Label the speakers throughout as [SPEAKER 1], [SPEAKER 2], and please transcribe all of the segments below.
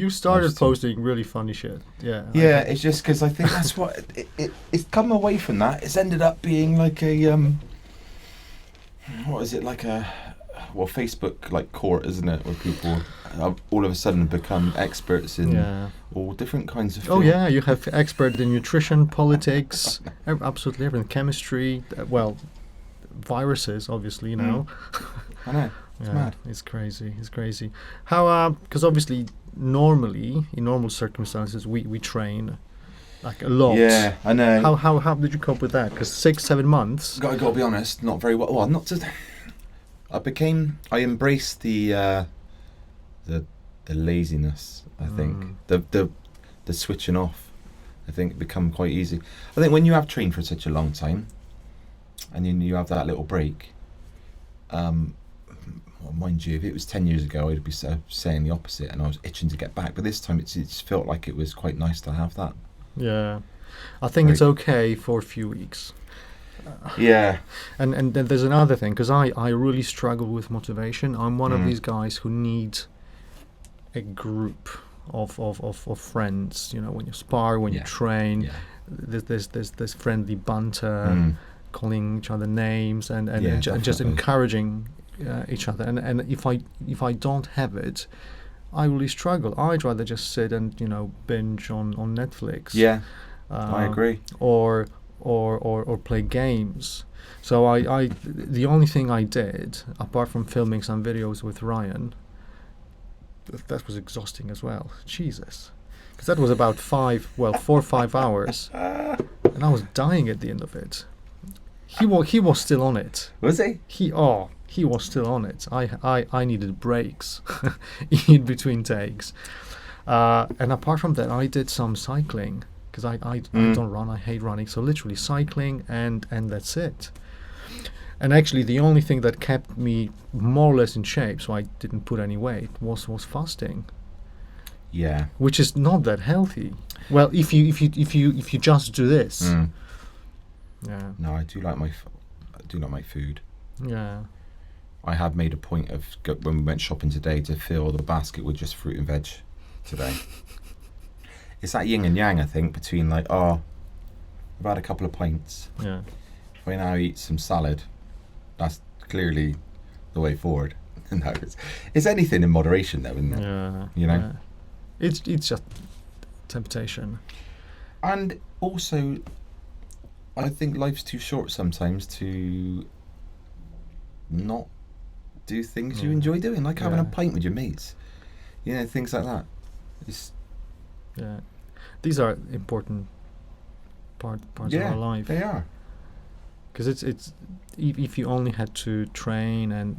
[SPEAKER 1] You started posting really funny shit. Yeah.
[SPEAKER 2] Yeah, it's just because I think that's what it's come away from that. It's ended up being like a what is it, like a Facebook like court, isn't it, where people all of a sudden become experts in all different kinds of
[SPEAKER 1] Oh yeah, you have expert in nutrition, politics, absolutely everything, chemistry, viruses, obviously, now.
[SPEAKER 2] I know. It's mad.
[SPEAKER 1] It's crazy. How? Because obviously, normally in normal circumstances, we train like a lot.
[SPEAKER 2] Yeah, I know.
[SPEAKER 1] How did you cope with that? Because 6-7 months.
[SPEAKER 2] Gotta be honest, not very well. Well, not just. I embraced the laziness. I think the switching off. I think become quite easy. I think when you have trained for such a long time, and then you have that little break. Well, mind you, if it was 10 years ago, I'd be saying the opposite, and I was itching to get back. But this time, it felt like it was quite nice to have that.
[SPEAKER 1] Yeah, I think it's okay for a few weeks.
[SPEAKER 2] Yeah.
[SPEAKER 1] And then there's another thing, because I really struggle with motivation. I'm one of these guys who need a group of friends. You know, when you spar, when you train, there's friendly banter, calling each other names, and just encouraging each other. And if I don't have it, I really struggle. I'd rather just sit and binge on Netflix.
[SPEAKER 2] Yeah, I agree.
[SPEAKER 1] Or play games. So I the only thing I did, apart from filming some videos with Ryan, that was exhausting as well. Jesus, because that was about 4 or 5 hours, and I was dying at the end of it. He was still on it.
[SPEAKER 2] Was he?
[SPEAKER 1] He was still on it. I needed breaks in between takes, and apart from that, I did some cycling. Because I don't run, I hate running, so literally cycling and that's it. And actually the only thing that kept me more or less in shape, so I didn't put any weight, was fasting.
[SPEAKER 2] Yeah.
[SPEAKER 1] Which is not that healthy. Well, if you just do this. Yeah.
[SPEAKER 2] No, I do like my food.
[SPEAKER 1] Yeah.
[SPEAKER 2] I have made a point of when we went shopping today to fill the basket with just fruit and veg today. It's that yin and yang, I think, between I've had a couple of pints.
[SPEAKER 1] Yeah.
[SPEAKER 2] If I now eat some salad, that's clearly the way forward. No, it's anything in moderation, though, isn't it?
[SPEAKER 1] Yeah.
[SPEAKER 2] Yeah.
[SPEAKER 1] It's just temptation.
[SPEAKER 2] And also, I think life's too short sometimes to not do things you enjoy doing, like having a pint with your mates. Things like that.
[SPEAKER 1] Yeah, these are important parts of our life.
[SPEAKER 2] They are.
[SPEAKER 1] Because it's if you only had to train and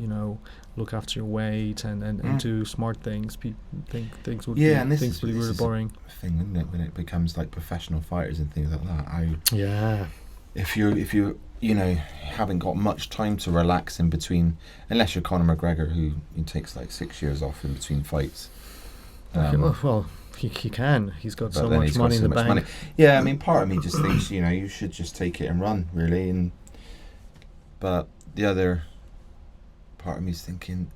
[SPEAKER 1] look after your weight and do smart things, people think things would be really boring.
[SPEAKER 2] Thing, isn't it? When it becomes like professional fighters and things like that. If you haven't got much time to relax in between, unless you're Conor McGregor, who takes like 6 years off in between fights.
[SPEAKER 1] Well. He can. He's got so much money in the bank.
[SPEAKER 2] Yeah, I mean, part of me just thinks, you should just take it and run, really. But the other part of me is thinking,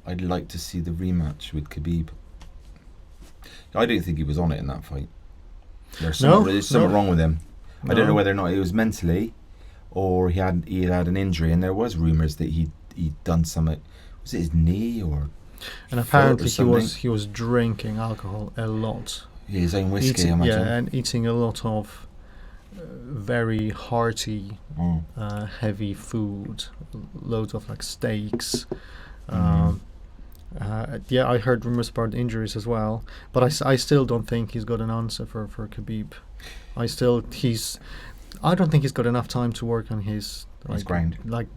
[SPEAKER 2] I'd like to see the rematch with Khabib. I don't think he was on it in that fight. There's something wrong with him. No. I don't know whether or not it was mentally, or he had an injury, and there was rumours that he'd done something. Was it his knee or?
[SPEAKER 1] And apparently he was drinking alcohol a lot.
[SPEAKER 2] His own whiskey, I imagine.
[SPEAKER 1] Yeah, and eating a lot of very hearty, heavy food, loads of like steaks. I heard rumors about injuries as well, but I still don't think he's got an answer for Khabib. I don't think he's got enough time to work on his
[SPEAKER 2] ground,
[SPEAKER 1] like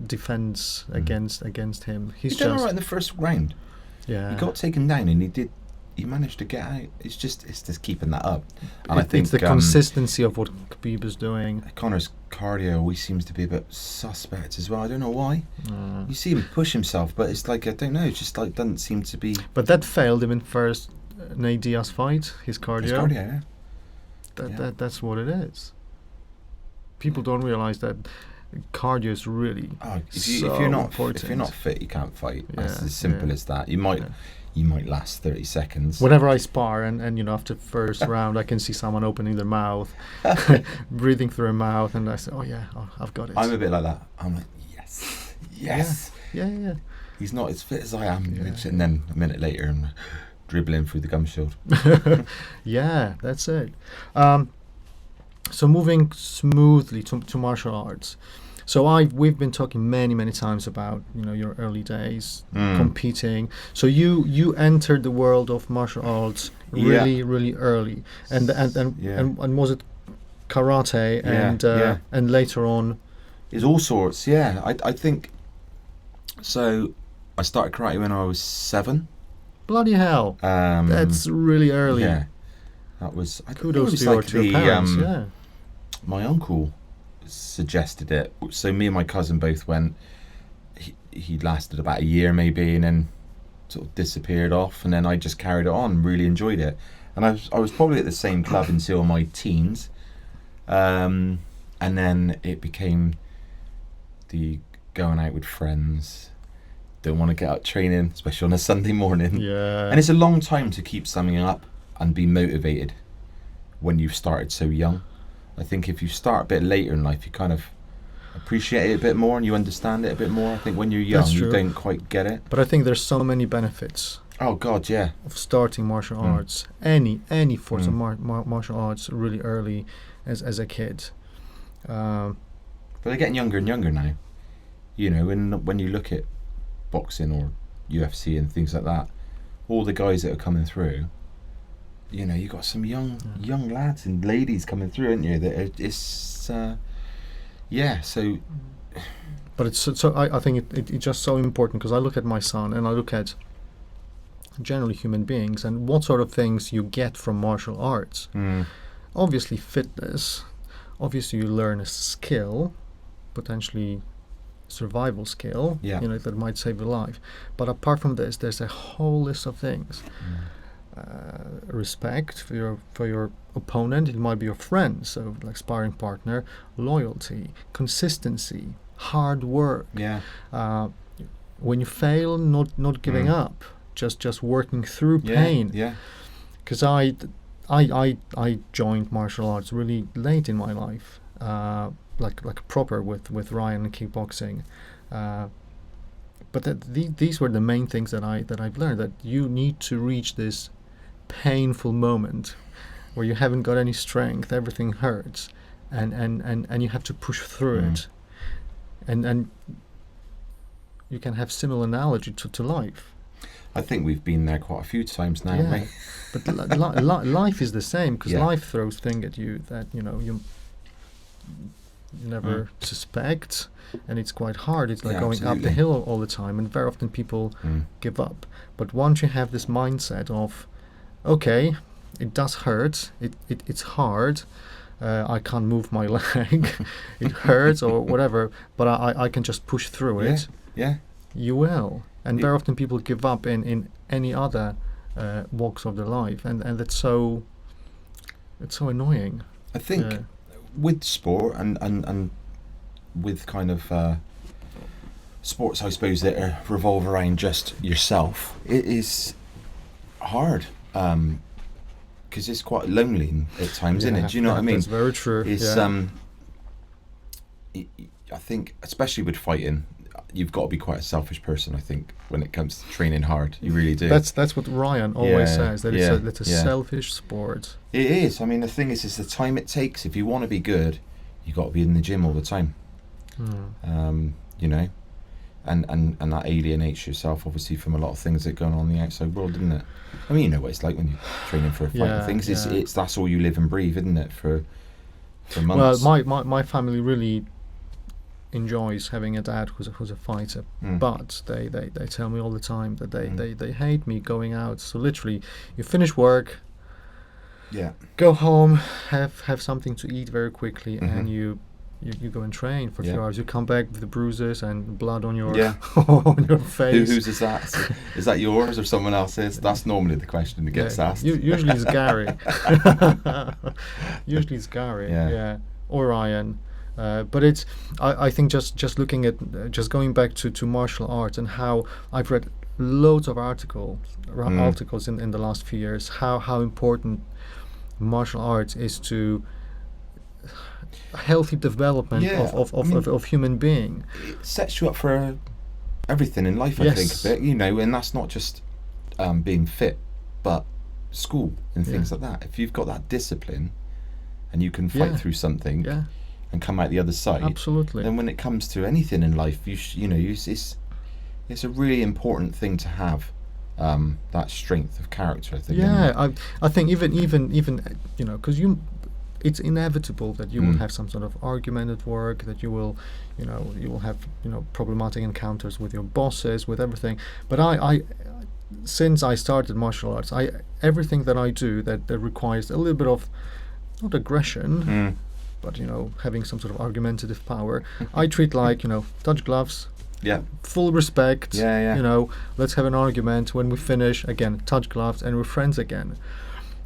[SPEAKER 1] defense against him.
[SPEAKER 2] He done all right in the first round.
[SPEAKER 1] Yeah,
[SPEAKER 2] he got taken down, and he managed to get out. It's just keeping that up, and I think
[SPEAKER 1] it's the consistency of what Khabib is doing.
[SPEAKER 2] Conor's cardio always seems to be a bit suspect as well. I don't know why. You see him push himself, but it's like I don't know. It's just like doesn't seem to be.
[SPEAKER 1] But that failed him in first Nate Diaz fight. His cardio.
[SPEAKER 2] Yeah.
[SPEAKER 1] That's what it is. People don't realize that cardio is really
[SPEAKER 2] if you're not
[SPEAKER 1] important.
[SPEAKER 2] If you're not fit, you can't fight. That's as simple as that. You you might last 30 seconds.
[SPEAKER 1] Whenever I spar and after first round I can see someone opening their mouth, breathing through their mouth, and I say, oh yeah, I've got it.
[SPEAKER 2] I'm a bit like that. I'm like, yes.
[SPEAKER 1] Yeah.
[SPEAKER 2] He's not as fit as I am. And then a minute later I'm dribbling through the gum shield.
[SPEAKER 1] Yeah, that's it. So moving smoothly to martial arts. So we've been talking many times about your early days competing. So you entered the world of martial arts really early, and was it karate and later on?
[SPEAKER 2] It's all sorts. Yeah, I think so. I started karate when I was 7.
[SPEAKER 1] Bloody hell! That's really early.
[SPEAKER 2] Yeah, that was.
[SPEAKER 1] Kudos to your parents. Yeah,
[SPEAKER 2] my uncle suggested it, so me and my cousin both went. He lasted about a year maybe, and then sort of disappeared off, and then I just carried it on, really enjoyed it, and I was probably at the same club until my teens, and then it became the going out with friends, don't want to get up training, especially on a Sunday morning, and it's a long time to keep something up and be motivated when you've started so young. I think if you start a bit later in life, you kind of appreciate it a bit more and you understand it a bit more. I think when you're young, you don't quite get it.
[SPEAKER 1] But I think there's so many benefits.
[SPEAKER 2] Oh God, yeah.
[SPEAKER 1] Of starting martial arts, any forms of martial arts really early as a kid.
[SPEAKER 2] But they're getting younger and younger now. When you look at boxing or UFC and things like that, all the guys that are coming through. You got some young lads and ladies coming through, aren't you? So.
[SPEAKER 1] But it's so. I think it's just so important, because I look at my son and I look at generally human beings and what sort of things you get from martial arts. Obviously, fitness. Obviously, you learn a skill, potentially survival skill. That might save your life. But apart from this, there's a whole list of things. Respect for your opponent. It might be your friend, so like sparring partner. Loyalty, consistency, hard work. When you fail, not giving up, just working through pain. Because I joined martial arts really late in my life, like proper with Ryan and kickboxing. But these were the main things that I've learned, that you need to reach this painful moment where you haven't got any strength, everything hurts, and you have to push through it, and you can have similar analogy to life.
[SPEAKER 2] I think we've been there quite a few times now, haven't we?
[SPEAKER 1] But life is the same, because life throws things at you that you never suspect, and it's quite hard. It's like going up the hill all the time, and very often people give up. But once you have this mindset of, okay, it does hurt, it's hard, I can't move my leg, it hurts or whatever, but I can just push through it. You will. And very often people give up in any other walks of their life, and it's so annoying.
[SPEAKER 2] I think with sport and with kind of sports, I suppose, that revolve around just yourself, it is hard, because it's quite lonely at times, isn't it? Do you know what I mean?
[SPEAKER 1] That's very true.
[SPEAKER 2] It's I think, especially with fighting, you've got to be quite a selfish person, I think, when it comes to training hard. You really do.
[SPEAKER 1] That's what Ryan always says, that it's a selfish sport. It
[SPEAKER 2] is. I mean, the thing is the time it takes. If you want to be good, you've got to be in the gym all the time. And that alienates yourself, obviously, from a lot of things that are going on in the outside world, doesn't it? I mean, you know what it's like when you're training for a fight and things. It's that's all you live and breathe, isn't it, for months?
[SPEAKER 1] Well, my family really enjoys having a dad who's a fighter, but they tell me all the time that they hate me going out. So literally, you finish work, go home, have something to eat very quickly, and you go and train for a few hours. You come back with the bruises and blood on your on your face.
[SPEAKER 2] Whose is that? Is that yours or someone else's? That's normally the question that gets asked.
[SPEAKER 1] Usually it's Gary. Usually it's Gary. Or Ryan. But it's I think just looking at just going back to martial arts and how I've read loads of articles in the last few years how important martial arts is to healthy development of human being.
[SPEAKER 2] It sets you up for everything in life, I think, a bit, you know, and that's not just being fit, but school and things like that. If you've got that discipline and you can fight through something and come out the other side,
[SPEAKER 1] absolutely,
[SPEAKER 2] then when it comes to anything in life, it's a really important thing to have that strength of character, I think.
[SPEAKER 1] I think even you know, because it's inevitable that you will have some sort of argument at work, that you will have problematic encounters with your bosses, with everything. But I since I started martial arts, everything that I do that requires a little bit of not aggression, but having some sort of argumentative power, I treat like touch gloves.
[SPEAKER 2] Yeah.
[SPEAKER 1] Full respect.
[SPEAKER 2] Yeah.
[SPEAKER 1] Let's have an argument. When we finish, again, touch gloves, and we're friends again.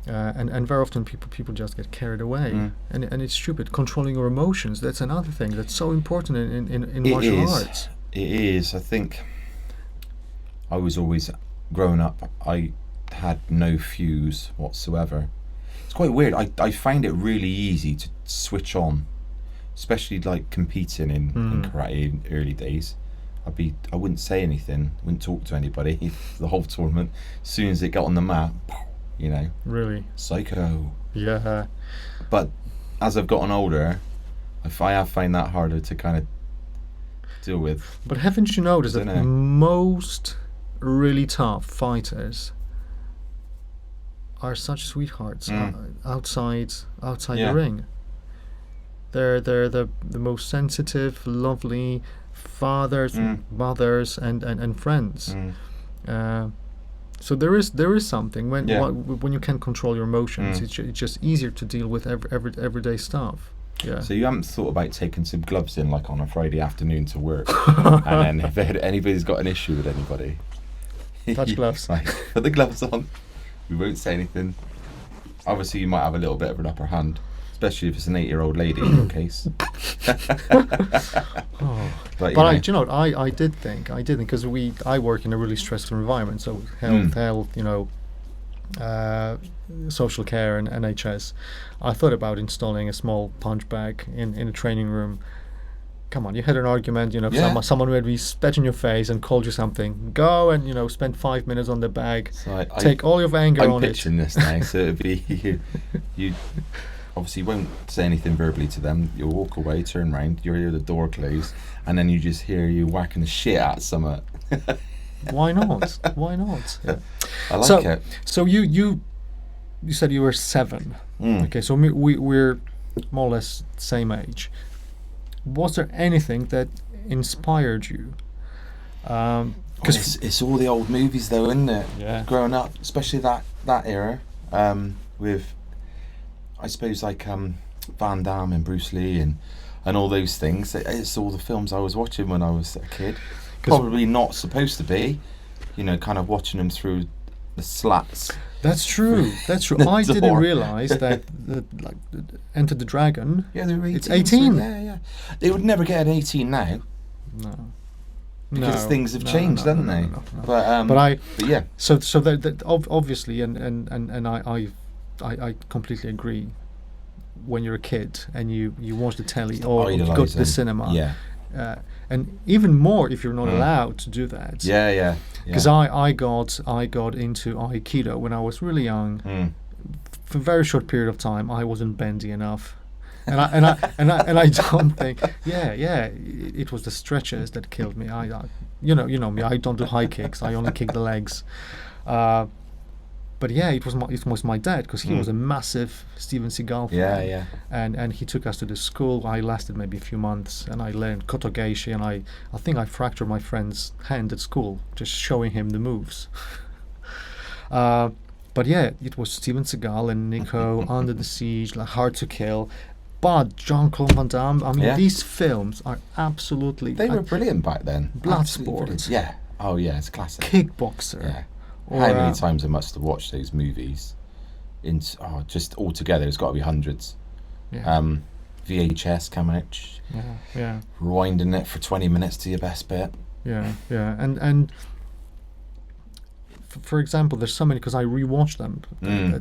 [SPEAKER 1] And very often people just get carried away, and it's stupid. Controlling your emotions, that's another thing that's so important in martial arts.
[SPEAKER 2] It is. I think I was always, growing up, I had no fuse whatsoever. It's quite weird. I find it really easy to switch on, especially like competing in karate in early days. I wouldn't say anything, wouldn't talk to anybody the whole tournament. As soon as it got on the mat,
[SPEAKER 1] really
[SPEAKER 2] psycho.
[SPEAKER 1] Yeah.
[SPEAKER 2] But as I've gotten older, I have find that harder to kind of deal with.
[SPEAKER 1] But haven't you noticed that most really tough fighters are such sweethearts outside the ring? They're the most sensitive, lovely fathers, mothers, and friends. So there is something when you can control your emotions. It's just easier to deal with everyday stuff. Yeah.
[SPEAKER 2] So you haven't thought about taking some gloves in, like on a Friday afternoon to work, and then if anybody's got an issue with anybody,
[SPEAKER 1] touch gloves.
[SPEAKER 2] Like, put the gloves on. We won't say anything. Obviously, you might have a little bit of an upper hand, especially if it's an 8-year-old lady in your case. But
[SPEAKER 1] I did think because I work in a really stressful environment, so health, social care and NHS. I thought about installing a small punch bag in a training room. Come on, you had an argument, someone maybe spat in your face and called you something. Go and spend 5 minutes on the bag. So take all your anger on it.
[SPEAKER 2] I'm picturing this now, so it'd be you obviously won't say anything verbally to them. You'll walk away, turn round, you'll hear the door close, and then you just hear you whacking the shit out of someone.
[SPEAKER 1] Why not? Yeah.
[SPEAKER 2] I like it.
[SPEAKER 1] So you said you were 7. Okay, so we're more or less same age. Was there anything that inspired you?
[SPEAKER 2] Because it's all the old movies, though, isn't it?
[SPEAKER 1] Yeah.
[SPEAKER 2] Growing up, especially that era, with, I suppose, like Van Damme and Bruce Lee and all those things. It's all the films I was watching when I was a kid. Probably not supposed to be, kind of watching them through the slats.
[SPEAKER 1] That's true. I didn't realise that Enter the Dragon.
[SPEAKER 2] Yeah, they were 18.
[SPEAKER 1] It's 18.
[SPEAKER 2] Yeah. They would never get an 18 now.
[SPEAKER 1] No.
[SPEAKER 2] Because things have changed, haven't they?
[SPEAKER 1] No.
[SPEAKER 2] But yeah.
[SPEAKER 1] So that obviously, and I completely agree. When you're a kid and you watch the telly or you go to the cinema, and even more if you're not allowed to do that.
[SPEAKER 2] Yeah.
[SPEAKER 1] Because I got into Aikido when I was really young. For a very short period of time, I wasn't bendy enough, and I don't think. It was the stretches that killed me. You know me. I don't do high kicks. I only kick the legs. But it was my dad, because he was a massive Steven Seagal fan.
[SPEAKER 2] Yeah.
[SPEAKER 1] And he took us to the school. I lasted maybe a few months, and I learned kotogeshi, and I think I fractured my friend's hand at school just showing him the moves. But it was Steven Seagal and Nico, Under the Siege, like Hard to Kill. But Jean-Claude Van Damme, these films are absolutely...
[SPEAKER 2] They were brilliant back then.
[SPEAKER 1] Bloodsport.
[SPEAKER 2] Yeah. Oh, yeah, it's classic.
[SPEAKER 1] Kickboxer.
[SPEAKER 2] Yeah. How many times I must have watched those movies? Just all together, it's got to be hundreds.
[SPEAKER 1] Yeah.
[SPEAKER 2] VHS come out.
[SPEAKER 1] Yeah.
[SPEAKER 2] Rewinding it for 20 minutes to your best bit.
[SPEAKER 1] Yeah. And for example, there's so many because I rewatch them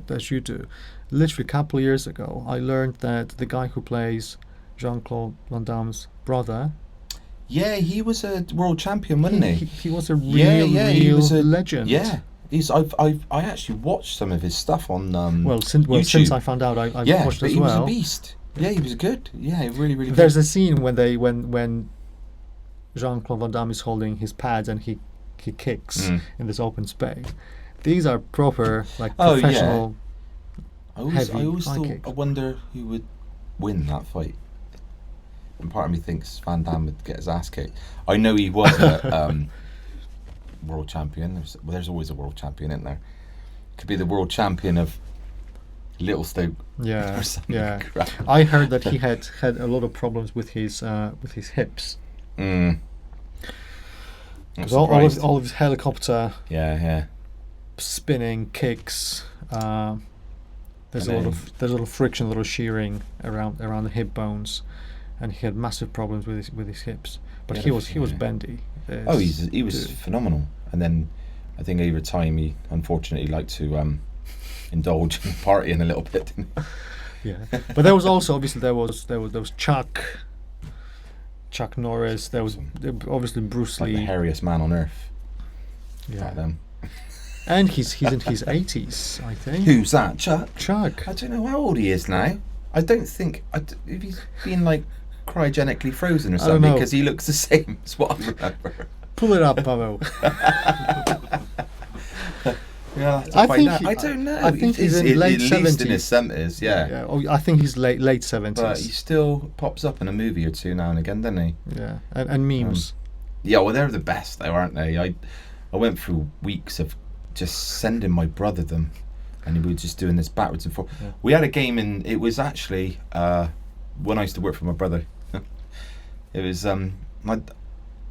[SPEAKER 1] as you do. Literally a couple of years ago, I learned that the guy who plays Jean-Claude Van Damme's brother.
[SPEAKER 2] Yeah, he was a world champion, wasn't he?
[SPEAKER 1] He was a real legend.
[SPEAKER 2] Yeah, I actually watched some of his stuff on
[SPEAKER 1] since I found out, I watched as well.
[SPEAKER 2] Yeah, he was a beast. Yeah, he was good. Yeah, really, really.
[SPEAKER 1] There's a scene when Jean-Claude Van Damme is holding his pads and he kicks in this open space. These are proper professional.
[SPEAKER 2] I always thought, I wonder who would win that fight. And part of me thinks Van Damme would get his ass kicked. I know he was a world champion. There's always a world champion in there. Could be the world champion of Little Stoke.
[SPEAKER 1] Yeah,
[SPEAKER 2] or something.
[SPEAKER 1] Yeah. I heard that he had a lot of problems with his hips. Because all of his helicopter.
[SPEAKER 2] Yeah.
[SPEAKER 1] Spinning kicks. There's a lot of friction, a lot of shearing around the hip bones, and he had massive problems with his hips. But he was bendy.
[SPEAKER 2] He was phenomenal. And then I think over time he unfortunately liked to indulge in partying a little bit. Didn't he?
[SPEAKER 1] Yeah, but there was also obviously there was Chuck Norris. There was obviously Bruce Lee,
[SPEAKER 2] the hairiest man on earth.
[SPEAKER 1] Yeah.
[SPEAKER 2] Back then.
[SPEAKER 1] And he's in his 80s, I think.
[SPEAKER 2] Who's that? Chuck?
[SPEAKER 1] Chuck.
[SPEAKER 2] I don't know how old he is now. I don't think if he's been cryogenically frozen or something, because he looks the same as what I remember.
[SPEAKER 1] Pull it up, Pavel.
[SPEAKER 2] Yeah, I don't know.
[SPEAKER 1] I think he's in late 70s.
[SPEAKER 2] At least in his 70s, yeah.
[SPEAKER 1] Oh, I think he's late 70s.
[SPEAKER 2] But he still pops up in a movie or two now and again, doesn't he?
[SPEAKER 1] Yeah, and memes.
[SPEAKER 2] Yeah, well, they're the best, though, aren't they? I went through weeks of just sending my brother them, and we were just doing this backwards and forwards. Yeah. We had a game it was actually when I used to work for my brother. It was I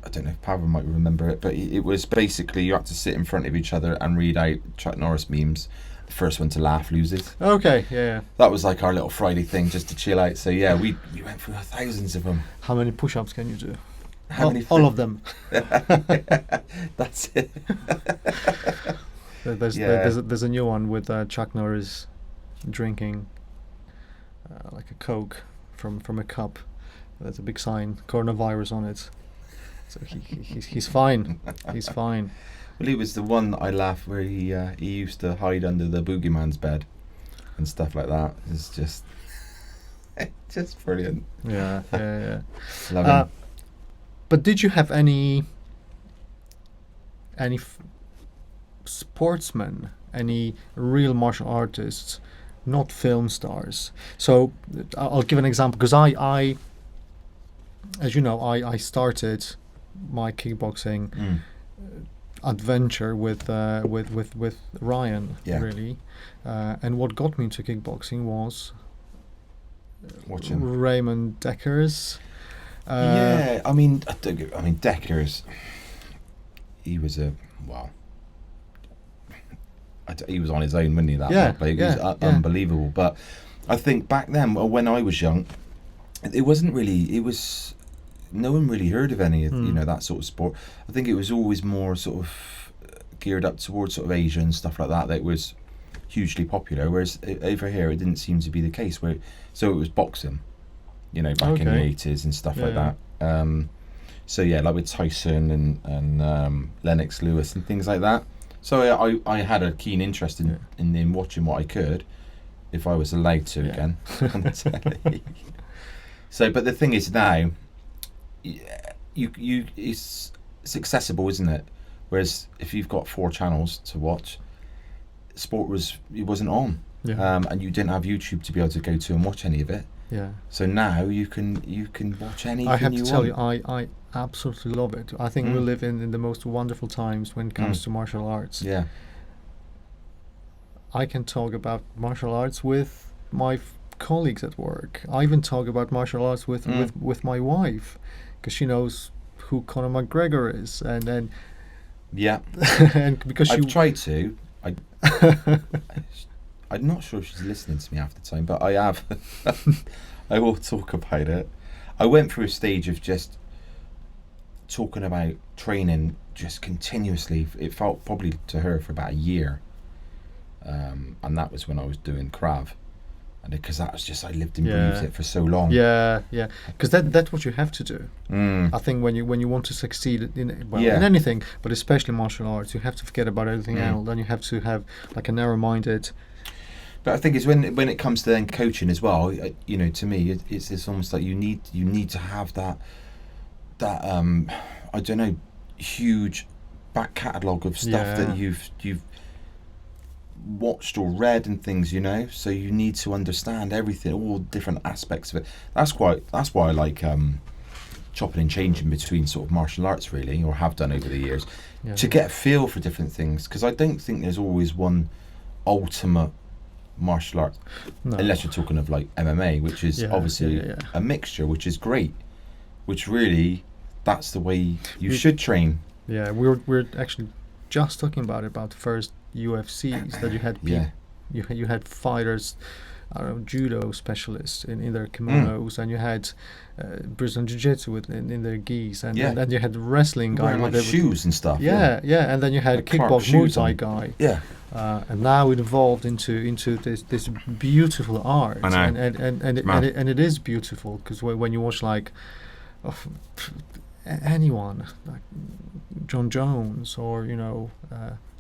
[SPEAKER 2] don't know if Pavel might remember it, but it was basically you had to sit in front of each other and read out Chuck Norris memes. The first one to laugh loses.
[SPEAKER 1] Okay, yeah. That
[SPEAKER 2] was like our little Friday thing, just to chill out. So yeah, we went through thousands of them.
[SPEAKER 1] How many push-ups can you do?
[SPEAKER 2] How many?
[SPEAKER 1] All of them.
[SPEAKER 2] That's it.
[SPEAKER 1] There's a new one with Chuck Norris drinking like a Coke from a cup. There's a big sign, coronavirus on it. So he's fine. He's fine.
[SPEAKER 2] Well, he was the one that I laughed where he used to hide under the boogeyman's bed and stuff like that. It's just brilliant.
[SPEAKER 1] Yeah.
[SPEAKER 2] Love him.
[SPEAKER 1] But did you have any sportsmen, any real martial artists, not film stars? So I'll give an example, because I as you know, I started my kickboxing adventure with Ryan, really, and what got me into kickboxing was
[SPEAKER 2] watching
[SPEAKER 1] Raymond Decker's.
[SPEAKER 2] I mean Decker's. He was he was on his own, wasn't he? He was unbelievable. But I think back then, when I was young, it wasn't really. It was. No one really heard of any of that sort of sport. I think it was always more sort of geared up towards sort of Asia and stuff like that. That was hugely popular. Whereas over here, it didn't seem to be the case. So it was boxing, back in the 80s and stuff like that. Like with Tyson and Lennox Lewis and things like that. So I had a keen interest in watching what I could, if I was allowed to again on the telly. So, but the thing is now. It's accessible, isn't it? Whereas if you've got 4 channels to watch, sport wasn't on, and you didn't have YouTube to be able to go to and watch any of it.
[SPEAKER 1] Yeah.
[SPEAKER 2] So now you can watch anything you want.
[SPEAKER 1] I have to tell you, I absolutely love it. I think we live in the most wonderful times when it comes to martial arts.
[SPEAKER 2] Yeah.
[SPEAKER 1] I can talk about martial arts with my colleagues at work. I even talk about martial arts with my wife, because she knows who Conor McGregor is, and then and because
[SPEAKER 2] I've tried to. I'm not sure she's listening to me half the time, but I have. I will talk about it. I went through a stage of just talking about training just continuously. It felt probably to her for about a year, and that was when I was doing Krav, and because that was just I lived and breathed it for so long.
[SPEAKER 1] Yeah, because that's what you have to do. I think when you want to succeed in anything, but especially martial arts, you have to forget about everything else, and you have to have like a narrow-minded.
[SPEAKER 2] But I think it's when it comes to then coaching as well. To me, it's almost like you need to have that I don't know, huge back catalogue of stuff that you've watched or read and things, so you need to understand everything, all different aspects of it. That's why I like chopping and changing between sort of martial arts, really, or have done over the years, to get a feel for different things, because I don't think there's always one ultimate martial art, unless you're talking of like MMA, which is obviously a mixture, which is great, which really that's the way you should train.
[SPEAKER 1] We're actually just talking about the first UFCs that you had you had fighters, judo specialists in their kimonos, and you had Brazilian jiu-jitsu in their gis, and then you had the wrestling guy
[SPEAKER 2] wearing like shoes and stuff.
[SPEAKER 1] And then you had a kickbox Muay Thai guy. And now it evolved into this beautiful art.
[SPEAKER 2] I know.
[SPEAKER 1] And it is beautiful, because when you watch like anyone like John Jones, or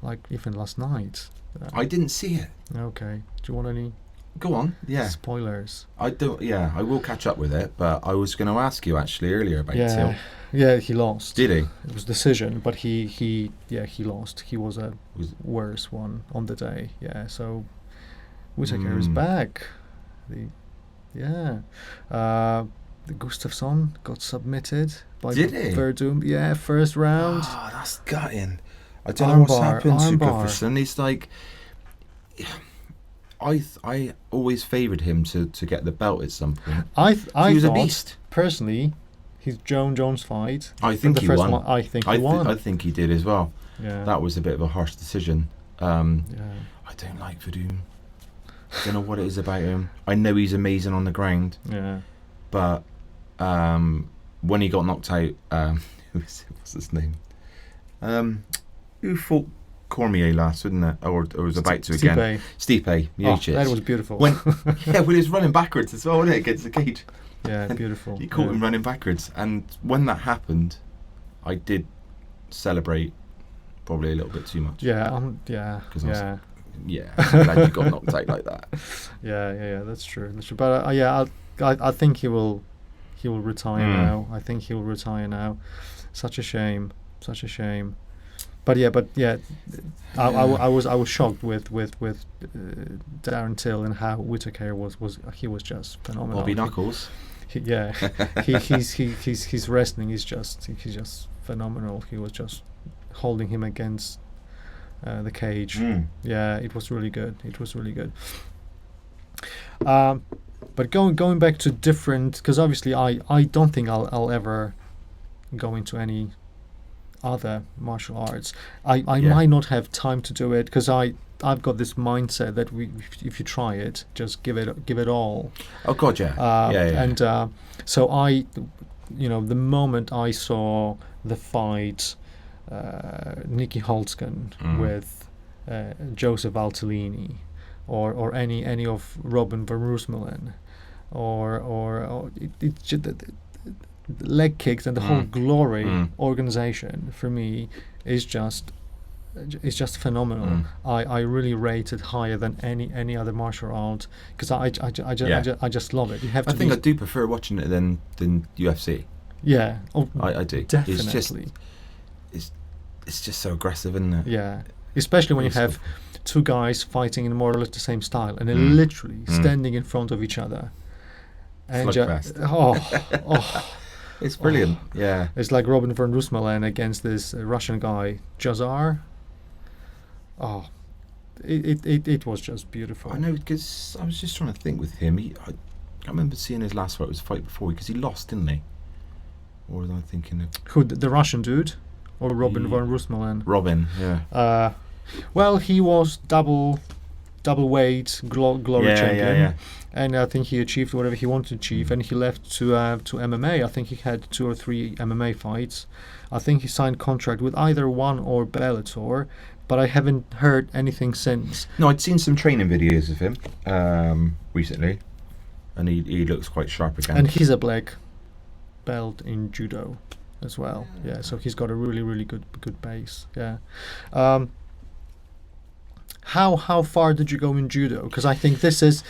[SPEAKER 1] like even last night.
[SPEAKER 2] I didn't see it.
[SPEAKER 1] Okay. Do you want any?
[SPEAKER 2] Go on. Yeah.
[SPEAKER 1] Spoilers.
[SPEAKER 2] I don't. Yeah, I will catch up with it. But I was going to ask you actually earlier about Till.
[SPEAKER 1] Yeah, he lost.
[SPEAKER 2] Did he?
[SPEAKER 1] It was decision, but he lost. He was a worse one on the day. Yeah. So Whittaker is back. The Gustafsson got submitted by Verdum. Yeah, first round.
[SPEAKER 2] Oh, that's gutting. I don't know what's happened to Gustafsson. He's like, I always favoured him to get the belt at some point.
[SPEAKER 1] He
[SPEAKER 2] was a beast.
[SPEAKER 1] Personally, his Jones fight.
[SPEAKER 2] I think he won.
[SPEAKER 1] I think he won.
[SPEAKER 2] I think he did as well.
[SPEAKER 1] Yeah.
[SPEAKER 2] That was a bit of a harsh decision. I don't like Verdum. I don't know what it is about him. I know he's amazing on the ground.
[SPEAKER 1] Yeah.
[SPEAKER 2] But when he got knocked out, what's his name? Who fought Cormier last, wasn't it? Or was about to again? Stipe Miocic.
[SPEAKER 1] That was beautiful.
[SPEAKER 2] When he was running backwards as well, wasn't it, against the cage?
[SPEAKER 1] Yeah, beautiful.
[SPEAKER 2] He caught him running backwards, and when that happened, I did celebrate probably a little bit too much.
[SPEAKER 1] I'm glad
[SPEAKER 2] you got knocked out like that.
[SPEAKER 1] Yeah, that's true. But I think he will retire now. I think he'll retire now. Such a shame. But I was shocked with Darren Till and how Whittaker was just phenomenal.
[SPEAKER 2] Bobby Knuckles.
[SPEAKER 1] His wrestling is just phenomenal. He was just holding him against the cage. Yeah, it was really good. But going back to different, because obviously I don't think I'll ever go into any other martial arts. I might not have time to do it, because I've got this mindset that if you try it, just give it all.
[SPEAKER 2] Oh God, yeah.
[SPEAKER 1] And so the moment I saw the fight, Nicky Holtzken with Joseph Valtellini, or any of Robin van Roosmalen, or it's just the leg kicks and the whole glory organization for me is just phenomenal. I really rate it higher than any other martial art, because I just love it. You have to.
[SPEAKER 2] I think I do prefer watching it than UFC.
[SPEAKER 1] Yeah,
[SPEAKER 2] I do.
[SPEAKER 1] Definitely.
[SPEAKER 2] It's just so aggressive, isn't it?
[SPEAKER 1] Yeah, especially when you have two guys fighting in more or less the same style, and they're literally standing in front of each other. And
[SPEAKER 2] it's brilliant. Yeah,
[SPEAKER 1] it's like Robin van Roosmalen against this Russian guy Jazar. It was just beautiful.
[SPEAKER 2] I know, because I was just trying to think with him. I remember seeing his last fight was a fight before, because he lost, didn't he? Or was I thinking of
[SPEAKER 1] who, the Russian dude, or Robin van Roosmalen?
[SPEAKER 2] Robin, yeah.
[SPEAKER 1] Well, he was double double weight glory
[SPEAKER 2] Yeah,
[SPEAKER 1] champion.
[SPEAKER 2] yeah.
[SPEAKER 1] And I think he achieved whatever he wanted to achieve, and he left to MMA. I think he had 2 or 3 MMA fights. I think he signed contract with either one or Bellator, but I haven't heard anything since.
[SPEAKER 2] No, I'd seen some training videos of him recently, and he looks quite sharp again.
[SPEAKER 1] And he's a black belt in judo as well. Yeah, so he's got a really, really good base. Yeah. How far did you go in judo? Because I think this is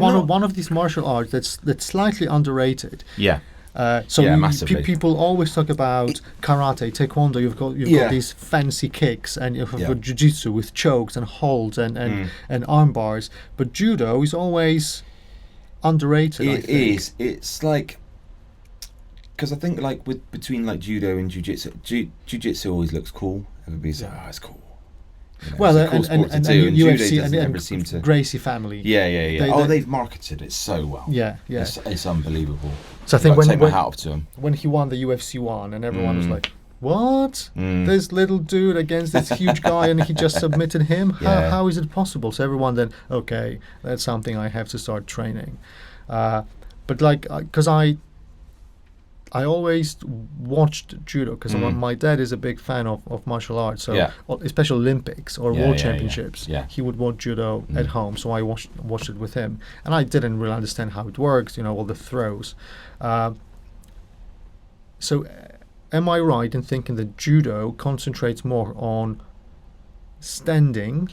[SPEAKER 1] one of these martial arts that's slightly underrated.
[SPEAKER 2] Yeah.
[SPEAKER 1] Massively. People always talk about karate, taekwondo. You've got these fancy kicks, and you've got jiu-jitsu with chokes and holds and arm bars. But judo is always underrated.
[SPEAKER 2] It is. It's like, because I think like between like judo and jiu-jitsu, jiu-jitsu always looks cool. Everybody's like, oh, it's cool. You know,
[SPEAKER 1] well,
[SPEAKER 2] it's a cool sport to do, and
[SPEAKER 1] UFC
[SPEAKER 2] judo doesn't ever seem to.
[SPEAKER 1] Gracie family.
[SPEAKER 2] Yeah. They've marketed it so well.
[SPEAKER 1] Yeah.
[SPEAKER 2] It's unbelievable.
[SPEAKER 1] So I think
[SPEAKER 2] take my hat off to him.
[SPEAKER 1] When he won the UFC one, and everyone was like, "What? This little dude against this huge guy, and he just submitted him? How is it possible?" So everyone then, okay, that's something I have to start training. But like, because I always watched judo because my dad is a big fan of martial arts, so especially Olympics or World Championships.
[SPEAKER 2] Yeah.
[SPEAKER 1] He would watch judo at home, so I watched it with him, and I didn't really understand how it works, all the throws. So, am I right in thinking that judo concentrates more on standing,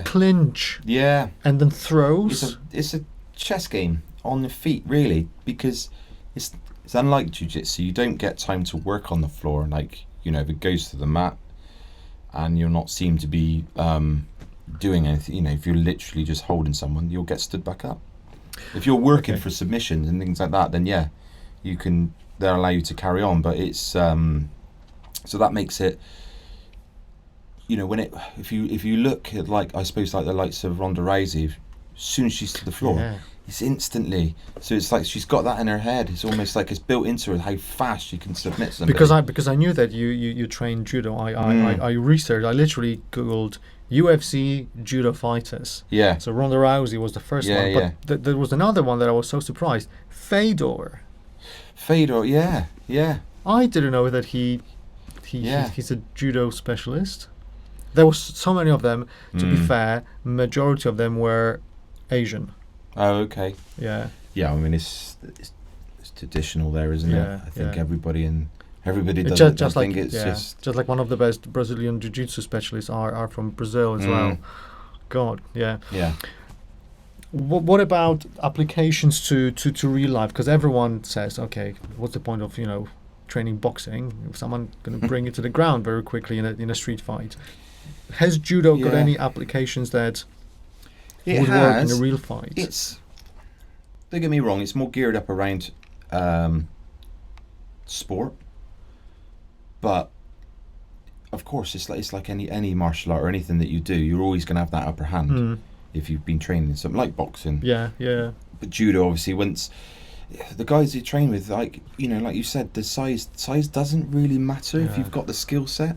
[SPEAKER 1] clinch, and then throws?
[SPEAKER 2] It's a chess game on the feet, really, because it's unlike jiu-jitsu. You don't get time to work on the floor. Like, if it goes to the mat and you're not seem to be doing anything, if you're literally just holding someone, you'll get stood back up. If you're working for submissions and things like that, then they'll allow you to carry on. But it's so that makes it, if you look at, like, I suppose like the likes of Ronda Rousey, as soon as she's to the floor, it's instantly. So it's like she's got that in her head. It's almost like it's built into her how fast she can submit somebody.
[SPEAKER 1] Because I knew that you train judo. I researched. I literally googled UFC judo fighters.
[SPEAKER 2] Yeah.
[SPEAKER 1] So Ronda Rousey was the first one, but there was another one that I was so surprised. Fedor.
[SPEAKER 2] Yeah.
[SPEAKER 1] I didn't know that he's a judo specialist. There was so many of them. To be fair, majority of them were Asian.
[SPEAKER 2] Oh, okay.
[SPEAKER 1] Yeah.
[SPEAKER 2] Yeah, I mean it's traditional there, isn't it? I think everybody does
[SPEAKER 1] just,
[SPEAKER 2] it.
[SPEAKER 1] Just
[SPEAKER 2] I
[SPEAKER 1] like
[SPEAKER 2] think it's
[SPEAKER 1] just like one of the best Brazilian jiu-jitsu specialists are from Brazil as well. God, yeah.
[SPEAKER 2] Yeah.
[SPEAKER 1] What about applications to real life? Because everyone says, okay, what's the point of training boxing if someone's going to bring it to the ground very quickly in a street fight? Has judo got any applications that would work in a real fight?
[SPEAKER 2] Don't get me wrong, it's more geared up around sport, but of course it's like any martial art or anything that you do, you're always going to have that upper hand if you've been training in something like boxing.
[SPEAKER 1] Yeah.
[SPEAKER 2] But judo, obviously, once the guys you train with, like you said, the size doesn't really matter if you've got the skill set.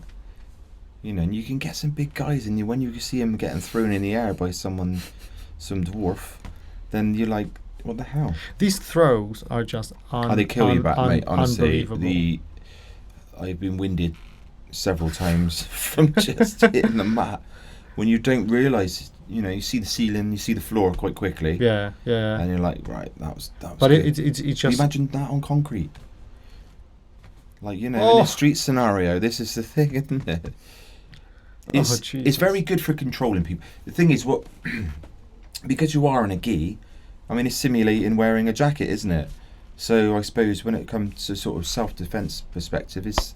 [SPEAKER 2] And you can get some big guys, and when you see them getting thrown in the air by some dwarf, then you're like, what the hell?
[SPEAKER 1] These throws are just
[SPEAKER 2] they kill you back, mate. Honestly,
[SPEAKER 1] unbelievable.
[SPEAKER 2] I've been winded several times from just hitting the mat when you don't realise. You see the ceiling, you see the floor quite quickly.
[SPEAKER 1] Yeah.
[SPEAKER 2] And you're like, right, that was. But
[SPEAKER 1] good. It's just.
[SPEAKER 2] Can you imagine that on concrete? Like in a street scenario, this is the thing, isn't it? It's very good for controlling people. The thing is, because you are in a gi, I mean, it's simulating wearing a jacket, isn't it? So I suppose when it comes to sort of self-defense perspective, it's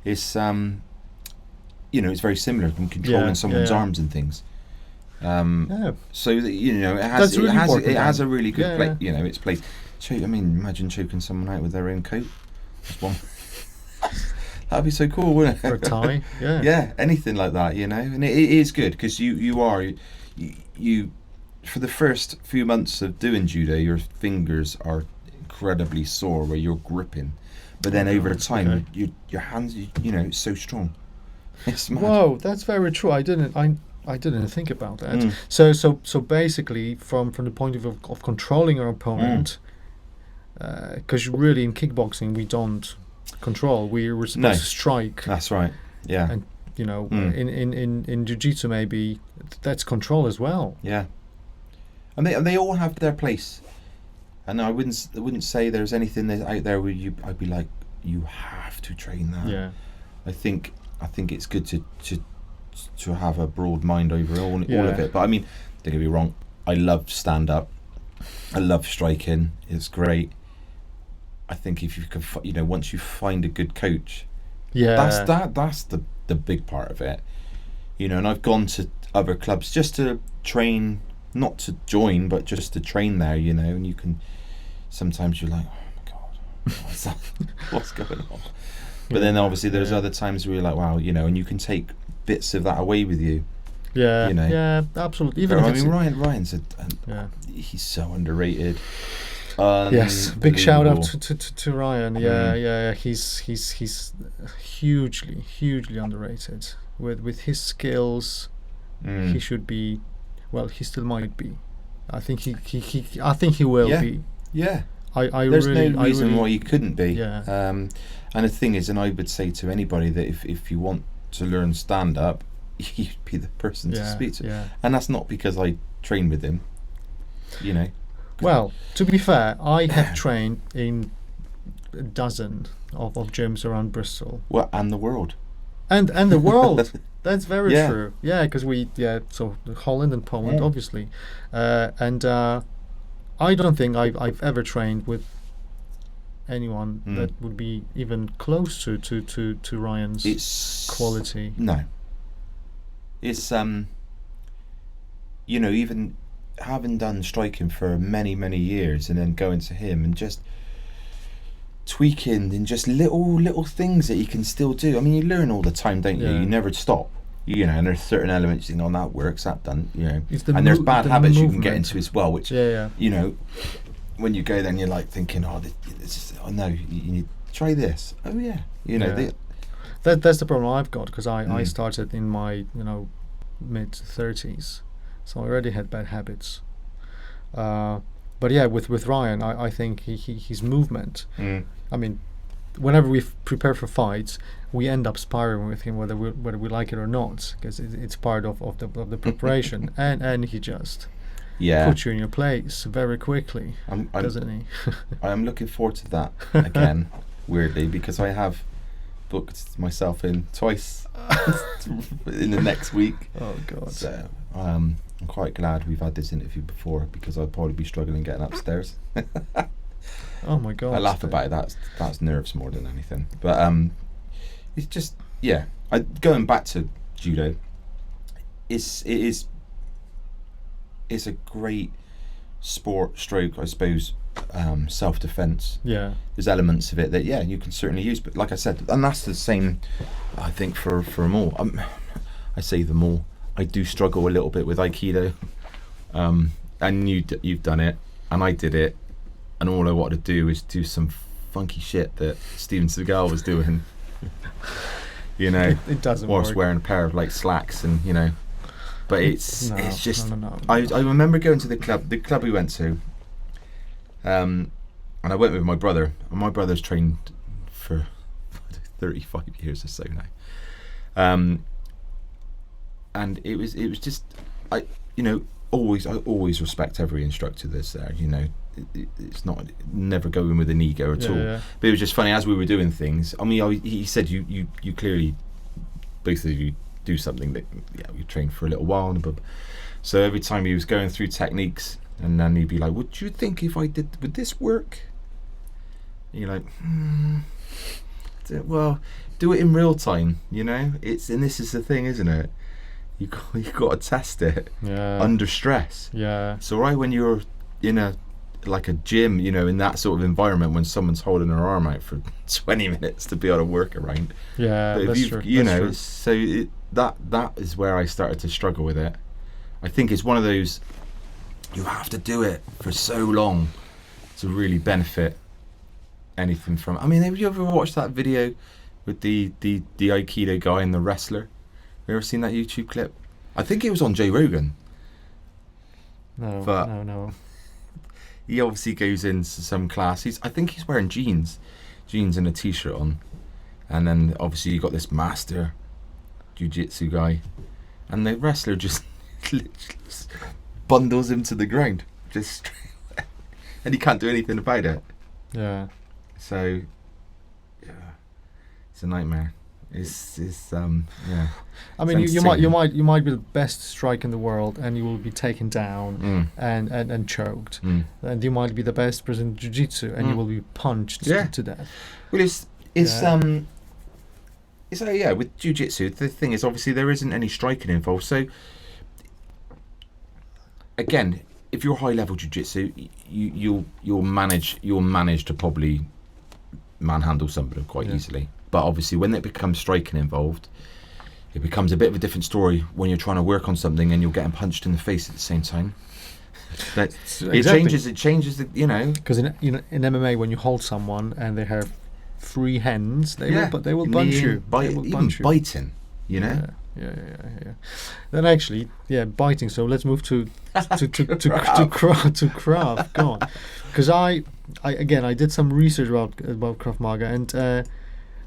[SPEAKER 2] it's very similar from controlling someone's arms and things. So it has a really good place. Its place. Imagine choking someone out with their own coat. Just one. That'd be so cool, wouldn't it?
[SPEAKER 1] Or a tie,
[SPEAKER 2] yeah, anything like that, and it is good because you for the first few months of doing judo, your fingers are incredibly sore where you're gripping, but then over the time, your hands, it's so strong. It's mad.
[SPEAKER 1] Whoa, that's very true. I I didn't think about that. So basically, from the point of view of controlling our opponent, because really in kickboxing we don't control. We're supposed to strike.
[SPEAKER 2] That's right. Yeah.
[SPEAKER 1] And in jiu-jitsu maybe that's control as well.
[SPEAKER 2] Yeah. And they all have their place. And I wouldn't say there's anything out there where I'd be like, you have to train that.
[SPEAKER 1] Yeah.
[SPEAKER 2] I think it's good to have a broad mind over all of it. But I mean, don't get me wrong, I love stand up. I love striking. It's great. I think if you can, once you find a good coach, that's the big part of it. And I've gone to other clubs just to train, not to join, but just to train there. And you can sometimes you're like, oh my god, what's going on? But then obviously there's other times where you're like, wow, and you can take bits of that away with you.
[SPEAKER 1] Yeah, yeah, absolutely. Even
[SPEAKER 2] Ryan's he's so underrated.
[SPEAKER 1] Yes, big shout out to Ryan. Yeah. He's hugely underrated. With his skills, he should be. Well, he still might be. I think he will be.
[SPEAKER 2] Yeah.
[SPEAKER 1] There's
[SPEAKER 2] no reason why you couldn't be.
[SPEAKER 1] Yeah.
[SPEAKER 2] And the thing is, and I would say to anybody that if you want to learn stand up, you'd be the person to speak to.
[SPEAKER 1] Yeah.
[SPEAKER 2] And that's not because I train with him.
[SPEAKER 1] Well, to be fair, I have trained in a dozen of gyms around Bristol.
[SPEAKER 2] Well, and the world.
[SPEAKER 1] And the world. That's very true. Yeah, because so Holland and Poland, obviously. And I don't think I've ever trained with anyone that would be even close to Ryan's quality.
[SPEAKER 2] No. It's even having done striking for many years and then going to him and just tweaking and just little things that you can still do. I mean, you learn all the time, don't you? You never stop. And there's certain elements you think, oh, that works, that done. And there's bad habits you can get into as well, which when you go then you're like thinking, oh, this is, oh no, you need to try this. Oh yeah,
[SPEAKER 1] that's the problem I've got, because I started in my mid 30s, so I already had bad habits. But yeah, with Ryan, I think his movement. I mean, whenever we prepare for fights, we end up sparring with him, whether we like it or not, because it's part of the preparation, and he just puts you in your place very quickly, doesn't he?
[SPEAKER 2] I'm looking forward to that again, weirdly, because I have booked myself in twice in the next week.
[SPEAKER 1] Oh God!
[SPEAKER 2] So I'm quite glad we've had this interview before, because I'd probably be struggling getting upstairs.
[SPEAKER 1] Oh my God!
[SPEAKER 2] I laugh about it. That's nerves more than anything. But it's just going back to judo. It's a great sport stroke, I suppose, self-defense.
[SPEAKER 1] Yeah.
[SPEAKER 2] There's elements of it that you can certainly use, but like I said, and that's the same, I think, for them all. I say them all. I do struggle a little bit with Aikido, and you've done it, and I did it, and all I wanted to do is do some funky shit that Steven Seagal was doing.
[SPEAKER 1] It doesn't work.
[SPEAKER 2] Whilst wearing a pair of slacks, and but it's just.
[SPEAKER 1] No.
[SPEAKER 2] I remember going to the club we went to, and I went with my brother, and my brother's trained for 35 years or so now, and it was just I always respect every instructor that's there. It's not never going with an ego at all.
[SPEAKER 1] Yeah.
[SPEAKER 2] But it was just funny as we were doing things. I mean, he said you clearly, both of you, do something that we trained for a little while. So every time he was going through techniques, and then he'd be like, "What do you think if I would this work?" And you're like, well, do it in real time. This is the thing, isn't it? You got to test it under stress.
[SPEAKER 1] Yeah.
[SPEAKER 2] It's all right when you're in a gym, in that sort of environment, when someone's holding their arm out for 20 minutes to be able to work around.
[SPEAKER 1] Yeah,
[SPEAKER 2] but
[SPEAKER 1] that's true.
[SPEAKER 2] So that is where I started to struggle with it. I think it's one of those, you have to do it for so long to really benefit anything from it. I mean, have you ever watched that video with the Aikido guy and the wrestler? Have you ever seen that YouTube clip? I think it was on Joe Rogan.
[SPEAKER 1] No,
[SPEAKER 2] But-
[SPEAKER 1] no.
[SPEAKER 2] He obviously goes into some class. I think he's wearing jeans and a t-shirt on, and then obviously you got this master jiu-jitsu guy, and the wrestler just literally just bundles him to the ground, just straight away. And he can't do anything about it.
[SPEAKER 1] Yeah.
[SPEAKER 2] So, yeah, it's a nightmare. It's yeah.
[SPEAKER 1] I mean,
[SPEAKER 2] It's
[SPEAKER 1] you might
[SPEAKER 2] insane.
[SPEAKER 1] be the best striker in the world, and you will be taken down and choked. And you might be the best person in jiu-jitsu, and you will be punched to death.
[SPEAKER 2] Well, it's with jiu-jitsu, the thing is obviously there isn't any striking involved. So again, if you're high level jiu-jitsu, you'll manage to probably manhandle somebody quite easily. But obviously, when it becomes striking involved, it becomes a bit of a different story when you're trying to work on something and you're getting punched in the face at the same time. That
[SPEAKER 1] Exactly.
[SPEAKER 2] It changes the,
[SPEAKER 1] Because in MMA, when you hold someone and they have free hands, they will punch you. They will punch you.
[SPEAKER 2] Biting,
[SPEAKER 1] Yeah. Then actually, biting. So let's move to Krav. Go on, because I did some research about Krav Maga, and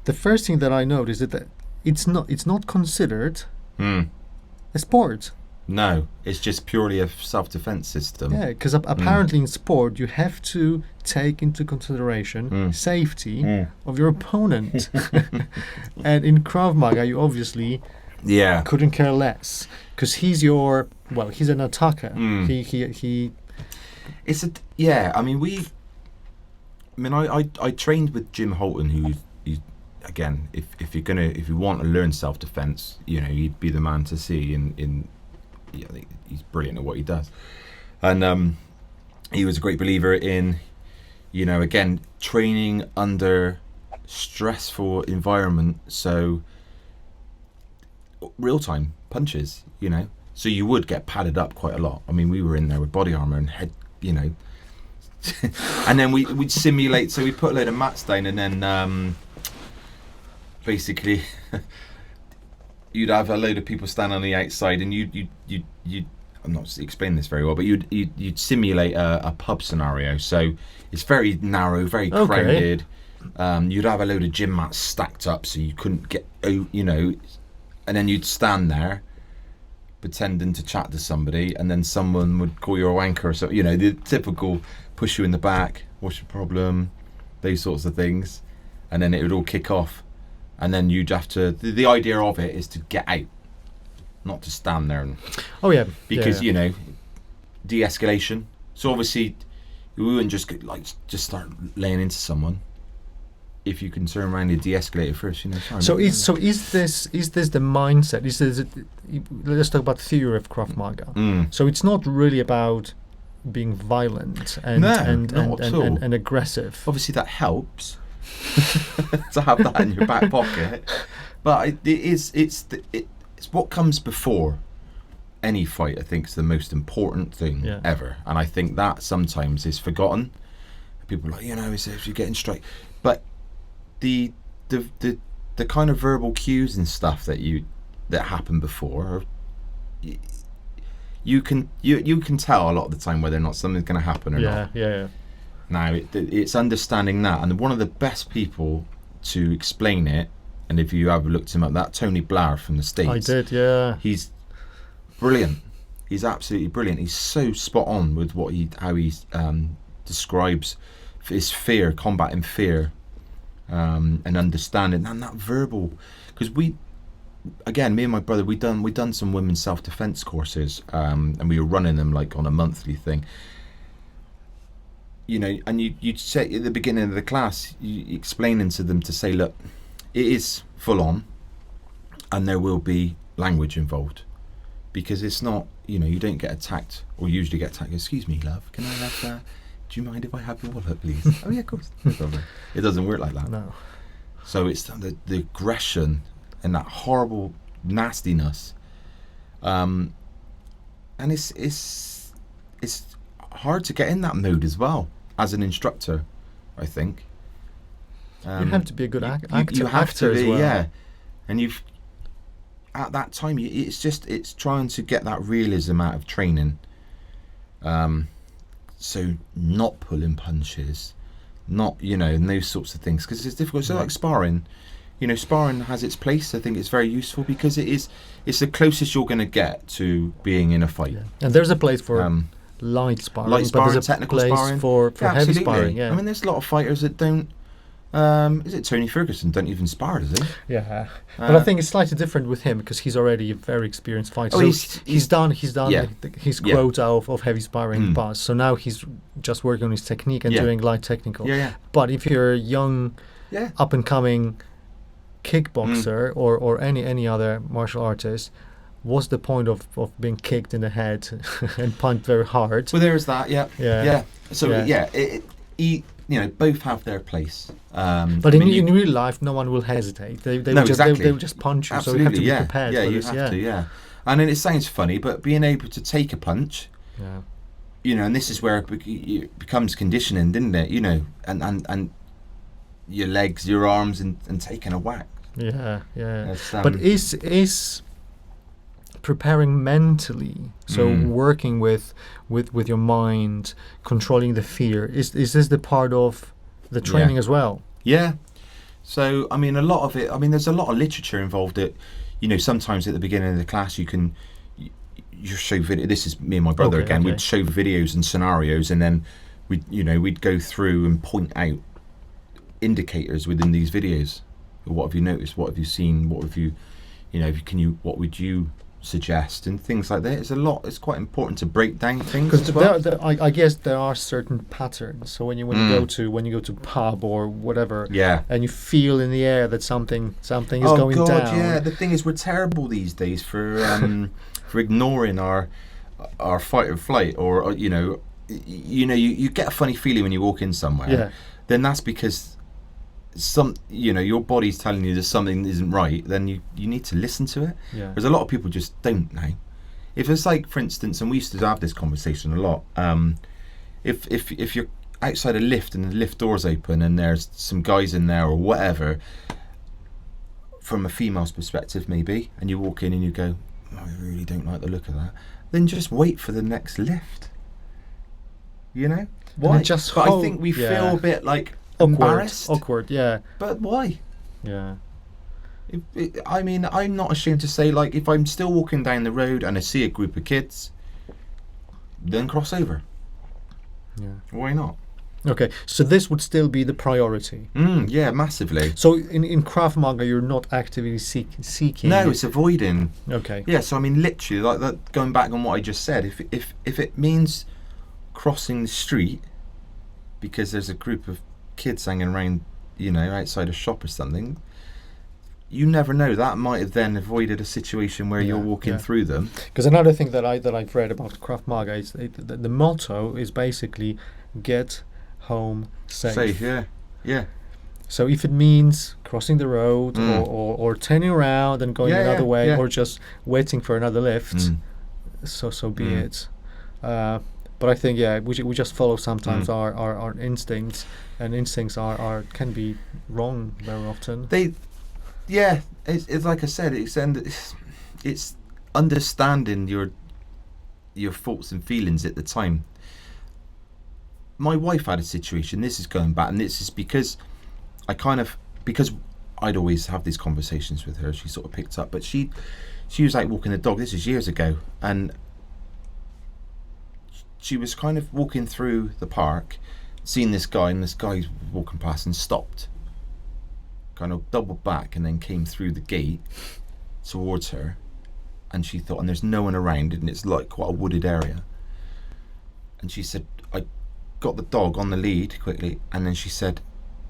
[SPEAKER 1] the first thing that I noticed is that it's not considered a sport.
[SPEAKER 2] No, it's just purely a self-defense system.
[SPEAKER 1] Yeah, because apparently in sport you have to take into consideration safety of your opponent, and in Krav Maga you obviously couldn't care less because he's an attacker. He.
[SPEAKER 2] It's I trained with Jim Holton, who's again, if you want to learn self-defense, he'd be the man to see. I think he's brilliant at what he does, and he was a great believer in, again, training under stressful environment. So real-time punches, so you would get padded up quite a lot. I mean, we were in there with body armor and head, and then we'd simulate. So we put a load of mats down, and then basically you'd have a load of people stand on the outside, and you I'm not explaining this very well, but you'd simulate a pub scenario. So it's very narrow, very crowded. You'd have a load of gym mats stacked up, so you couldn't get, and then you'd stand there pretending to chat to somebody, and then someone would call you a wanker or something. The typical push you in the back, what's your problem, those sorts of things, and then it would all kick off. And then you'd have to. The idea of it is to get out, not to stand there. Because de-escalation. So obviously, we wouldn't just start laying into someone. If you can turn around and de-escalate it first, Sorry,
[SPEAKER 1] is this the mindset? Let's talk about the theory of Krav Maga. So it's not really about being violent and aggressive.
[SPEAKER 2] Obviously, that helps. To have that in your back pocket, but it's what comes before any fight. I think is the most important thing ever, and I think that sometimes is forgotten. People are like, if you're getting straight, but the kind of verbal cues and stuff that happen before, you can tell a lot of the time whether or not something's going to happen or not. Now, it's understanding that, and one of the best people to explain it, and if you ever looked him up, that Tony Blair from the States.
[SPEAKER 1] I did, yeah.
[SPEAKER 2] He's brilliant. He's absolutely brilliant. He's so spot on with how he describes his fear, combating fear, and understanding, and that verbal. Because me and my brother, we done some women's self-defense courses, and we were running them like on a monthly thing. And you'd say at the beginning of the class, you explaining to them to say, look, it is full on, and there will be language involved, because it's not, you don't get attacked, or usually get attacked. Excuse me, love, can I have do you mind if I have your wallet, please? Oh yeah, of course. No problem. It doesn't work like that.
[SPEAKER 1] No.
[SPEAKER 2] So it's the aggression and that horrible nastiness, and it's hard to get in that mood as well as an instructor, I think.
[SPEAKER 1] You have to be a good actor.
[SPEAKER 2] You have to be,
[SPEAKER 1] as well.
[SPEAKER 2] yeah. And at that time, it's trying to get that realism out of training. So not pulling punches, not, and those sorts of things, because it's difficult. So like sparring, sparring has its place. I think it's very useful because it's the closest you're going to get to being in a fight.
[SPEAKER 1] Yeah. And there's a place for light sparring, but there's a
[SPEAKER 2] technical
[SPEAKER 1] place
[SPEAKER 2] sparring
[SPEAKER 1] for heavy sparring. Yeah.
[SPEAKER 2] I mean, there's a lot of fighters that don't. Is it Tony Ferguson? Don't even spar, does he?
[SPEAKER 1] Yeah, but I think it's slightly different with him because he's already a very experienced fighter.
[SPEAKER 2] Oh,
[SPEAKER 1] so he's done his quota of heavy sparring in the past. So now he's just working on his technique and doing light technical.
[SPEAKER 2] Yeah.
[SPEAKER 1] But if you're a young, up and coming kickboxer or any other martial artist, what's the point of being kicked in the head and punched very hard?
[SPEAKER 2] Well, there's that. Yeah. So both have their place.
[SPEAKER 1] But in real life, no one will hesitate. They will just punch you.
[SPEAKER 2] Absolutely,
[SPEAKER 1] so you have to be prepared for this.
[SPEAKER 2] You have to. And then it sounds funny, but being able to take a punch, and this is where it becomes conditioning, didn't it? And your legs, your arms, and taking a whack.
[SPEAKER 1] Yeah. But is preparing mentally, so working with your mind, controlling the fear, is this the part of the training as well?
[SPEAKER 2] Yeah. So I mean, a lot of it. I mean, there's a lot of literature involved. That sometimes at the beginning of the class you show video. This is me and my brother again. We'd show videos and scenarios, and then we'd go through and point out indicators within these videos. What have you noticed? What have you seen? What have you, what would you suggest and things like that? It's quite important to break down things
[SPEAKER 1] because I guess there are certain patterns. So when you go to pub or whatever, and you feel in the air that something is going down.
[SPEAKER 2] Yeah, the thing is, we're terrible these days for for ignoring our fight or flight, or you get a funny feeling when you walk in somewhere. Then that's because your body's telling you that something isn't right. Then you need to listen to it. Whereas a lot of people just don't know. If it's like, for instance, and we used to have this conversation a lot, if you're outside a lift and the lift door's open and there's some guys in there or whatever, from a female's perspective maybe, and you walk in and you go, I really don't like the look of that, then just wait for the next lift. Why? But I think we feel a bit like embarrassed.
[SPEAKER 1] Awkward, yeah.
[SPEAKER 2] But why?
[SPEAKER 1] Yeah.
[SPEAKER 2] I mean, I'm not ashamed to say, like, if I'm still walking down the road and I see a group of kids, then cross over.
[SPEAKER 1] Yeah.
[SPEAKER 2] Why not?
[SPEAKER 1] Okay, so this would still be the priority.
[SPEAKER 2] Yeah, massively.
[SPEAKER 1] So in Krav Maga, you're not actively seeking.
[SPEAKER 2] No, it's avoiding.
[SPEAKER 1] Okay.
[SPEAKER 2] Yeah, so I mean, literally, like that. Going back on what I just said, if it means crossing the street because there's a group of kids hanging around, outside a shop or something, you never know. That might have then avoided a situation where you're walking through them. Because
[SPEAKER 1] another thing that I've read about Krav Maga is the motto is basically get home safe.
[SPEAKER 2] Yeah. So
[SPEAKER 1] if it means crossing the road or turning around and going another way or just waiting for another lift, so be it. But I think we just follow sometimes our instincts, and instincts can be wrong very often.
[SPEAKER 2] It's like I said, it's understanding your thoughts and feelings at the time. My wife had a situation. This is going back, and this is because because I'd always have these conversations with her. She sort of picked up, but she was out walking the dog. This was years ago, and she was kind of walking through the park, seen this guy, and this guy's walking past and stopped, kind of doubled back, and then came through the gate towards her. And she thought, and there's no one around, and it's like quite a wooded area. And she said, I got the dog on the lead quickly, and then she said,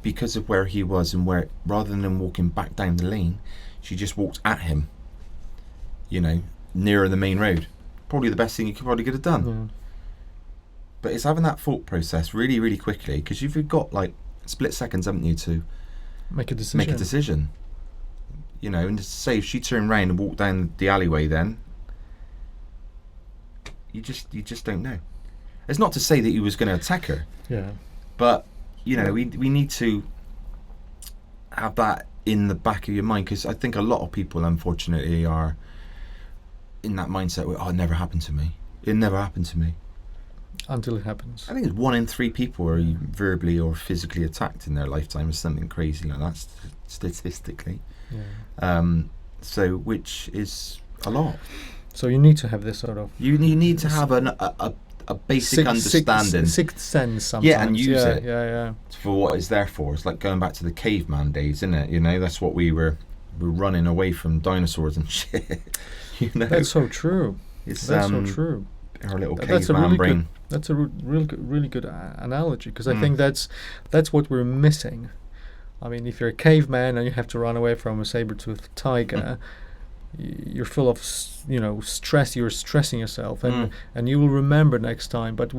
[SPEAKER 2] because of where he was and where, rather than walking back down the lane, she just walked at him, nearer the main road. Probably the best thing you could have done.
[SPEAKER 1] Yeah.
[SPEAKER 2] But it's having that thought process really, really quickly, because you've got like split seconds, haven't you, to
[SPEAKER 1] make a decision.
[SPEAKER 2] And to say if she turned round and walked down the alleyway, then you just don't know. It's not to say that he was going to attack her.
[SPEAKER 1] Yeah.
[SPEAKER 2] But we need to have that in the back of your mind, because I think a lot of people, unfortunately, are in that mindset where, it never happened to me. It never happened to me.
[SPEAKER 1] Until it happens.
[SPEAKER 2] I think it's 1 in 3 people are verbally or physically attacked in their lifetime, or something crazy like that, statistically.
[SPEAKER 1] Yeah.
[SPEAKER 2] So, which is a lot.
[SPEAKER 1] So you need to have this sort of...
[SPEAKER 2] You need to have a basic understanding.
[SPEAKER 1] Sixth sense sometimes.
[SPEAKER 2] Yeah, and use it.
[SPEAKER 1] Yeah.
[SPEAKER 2] For what it's there for. It's like going back to the caveman days, isn't it? You know, that's what we're running away from dinosaurs and shit. You know?
[SPEAKER 1] That's so true. That's so true.
[SPEAKER 2] Our little caveman brain.
[SPEAKER 1] That's a really good analogy, because I think that's what we're missing. I mean, if you're a caveman and you have to run away from a saber-toothed tiger, you're full of stress. You're stressing yourself, and you will remember next time. But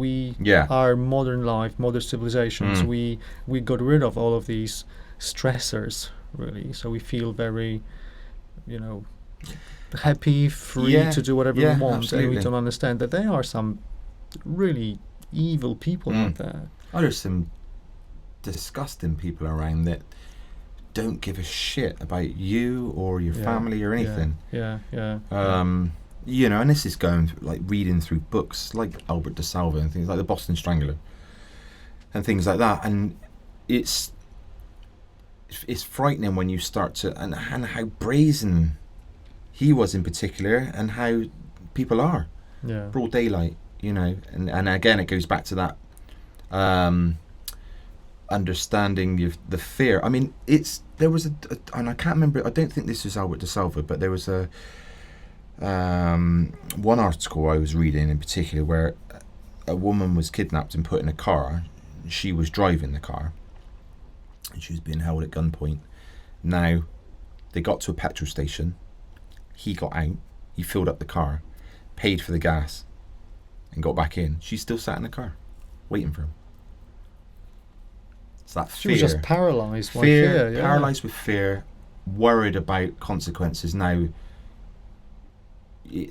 [SPEAKER 1] our modern life, modern civilizations, we got rid of all of these stressors, really. So we feel very, happy, free to do whatever we want, absolutely. And we don't understand that there are some really evil people out there.
[SPEAKER 2] Oh, there's some disgusting people around that don't give a shit about you or your family or anything.
[SPEAKER 1] Yeah.
[SPEAKER 2] And this is going like reading through books like Albert DeSalvo and things like the Boston Strangler and things like that, and it's frightening when you start to and how brazen he was in particular, and how people are. Yeah. Broad daylight, and again it goes back to that understanding the fear. I mean, there was and I can't remember, I don't think this was Albert DeSalvo, but there was one article I was reading in particular where a woman was kidnapped and put in a car. She was driving the car and she was being held at gunpoint. Now they got to a petrol station. He got out, he filled up the car, paid for the gas, and got back in. She still sat in the car, waiting for him. It's that fear.
[SPEAKER 1] She was just paralysed by fear. Yeah.
[SPEAKER 2] Paralysed with fear, worried about consequences. Now, we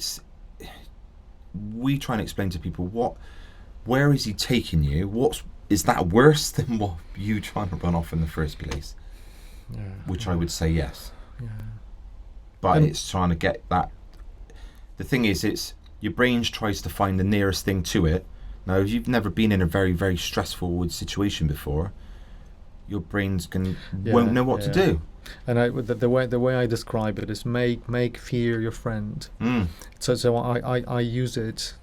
[SPEAKER 2] try and explain to people, where is he taking you? Is that worse than what you trying to run off in the first place? Yeah. Which I would say yes. Yeah. But it's trying to get that. The thing is, your brain tries to find the nearest thing to it. Now, if you've never been in a very, very stressful situation before, your brains won't know what to do.
[SPEAKER 1] And the way I describe it is make fear your friend. So I use it.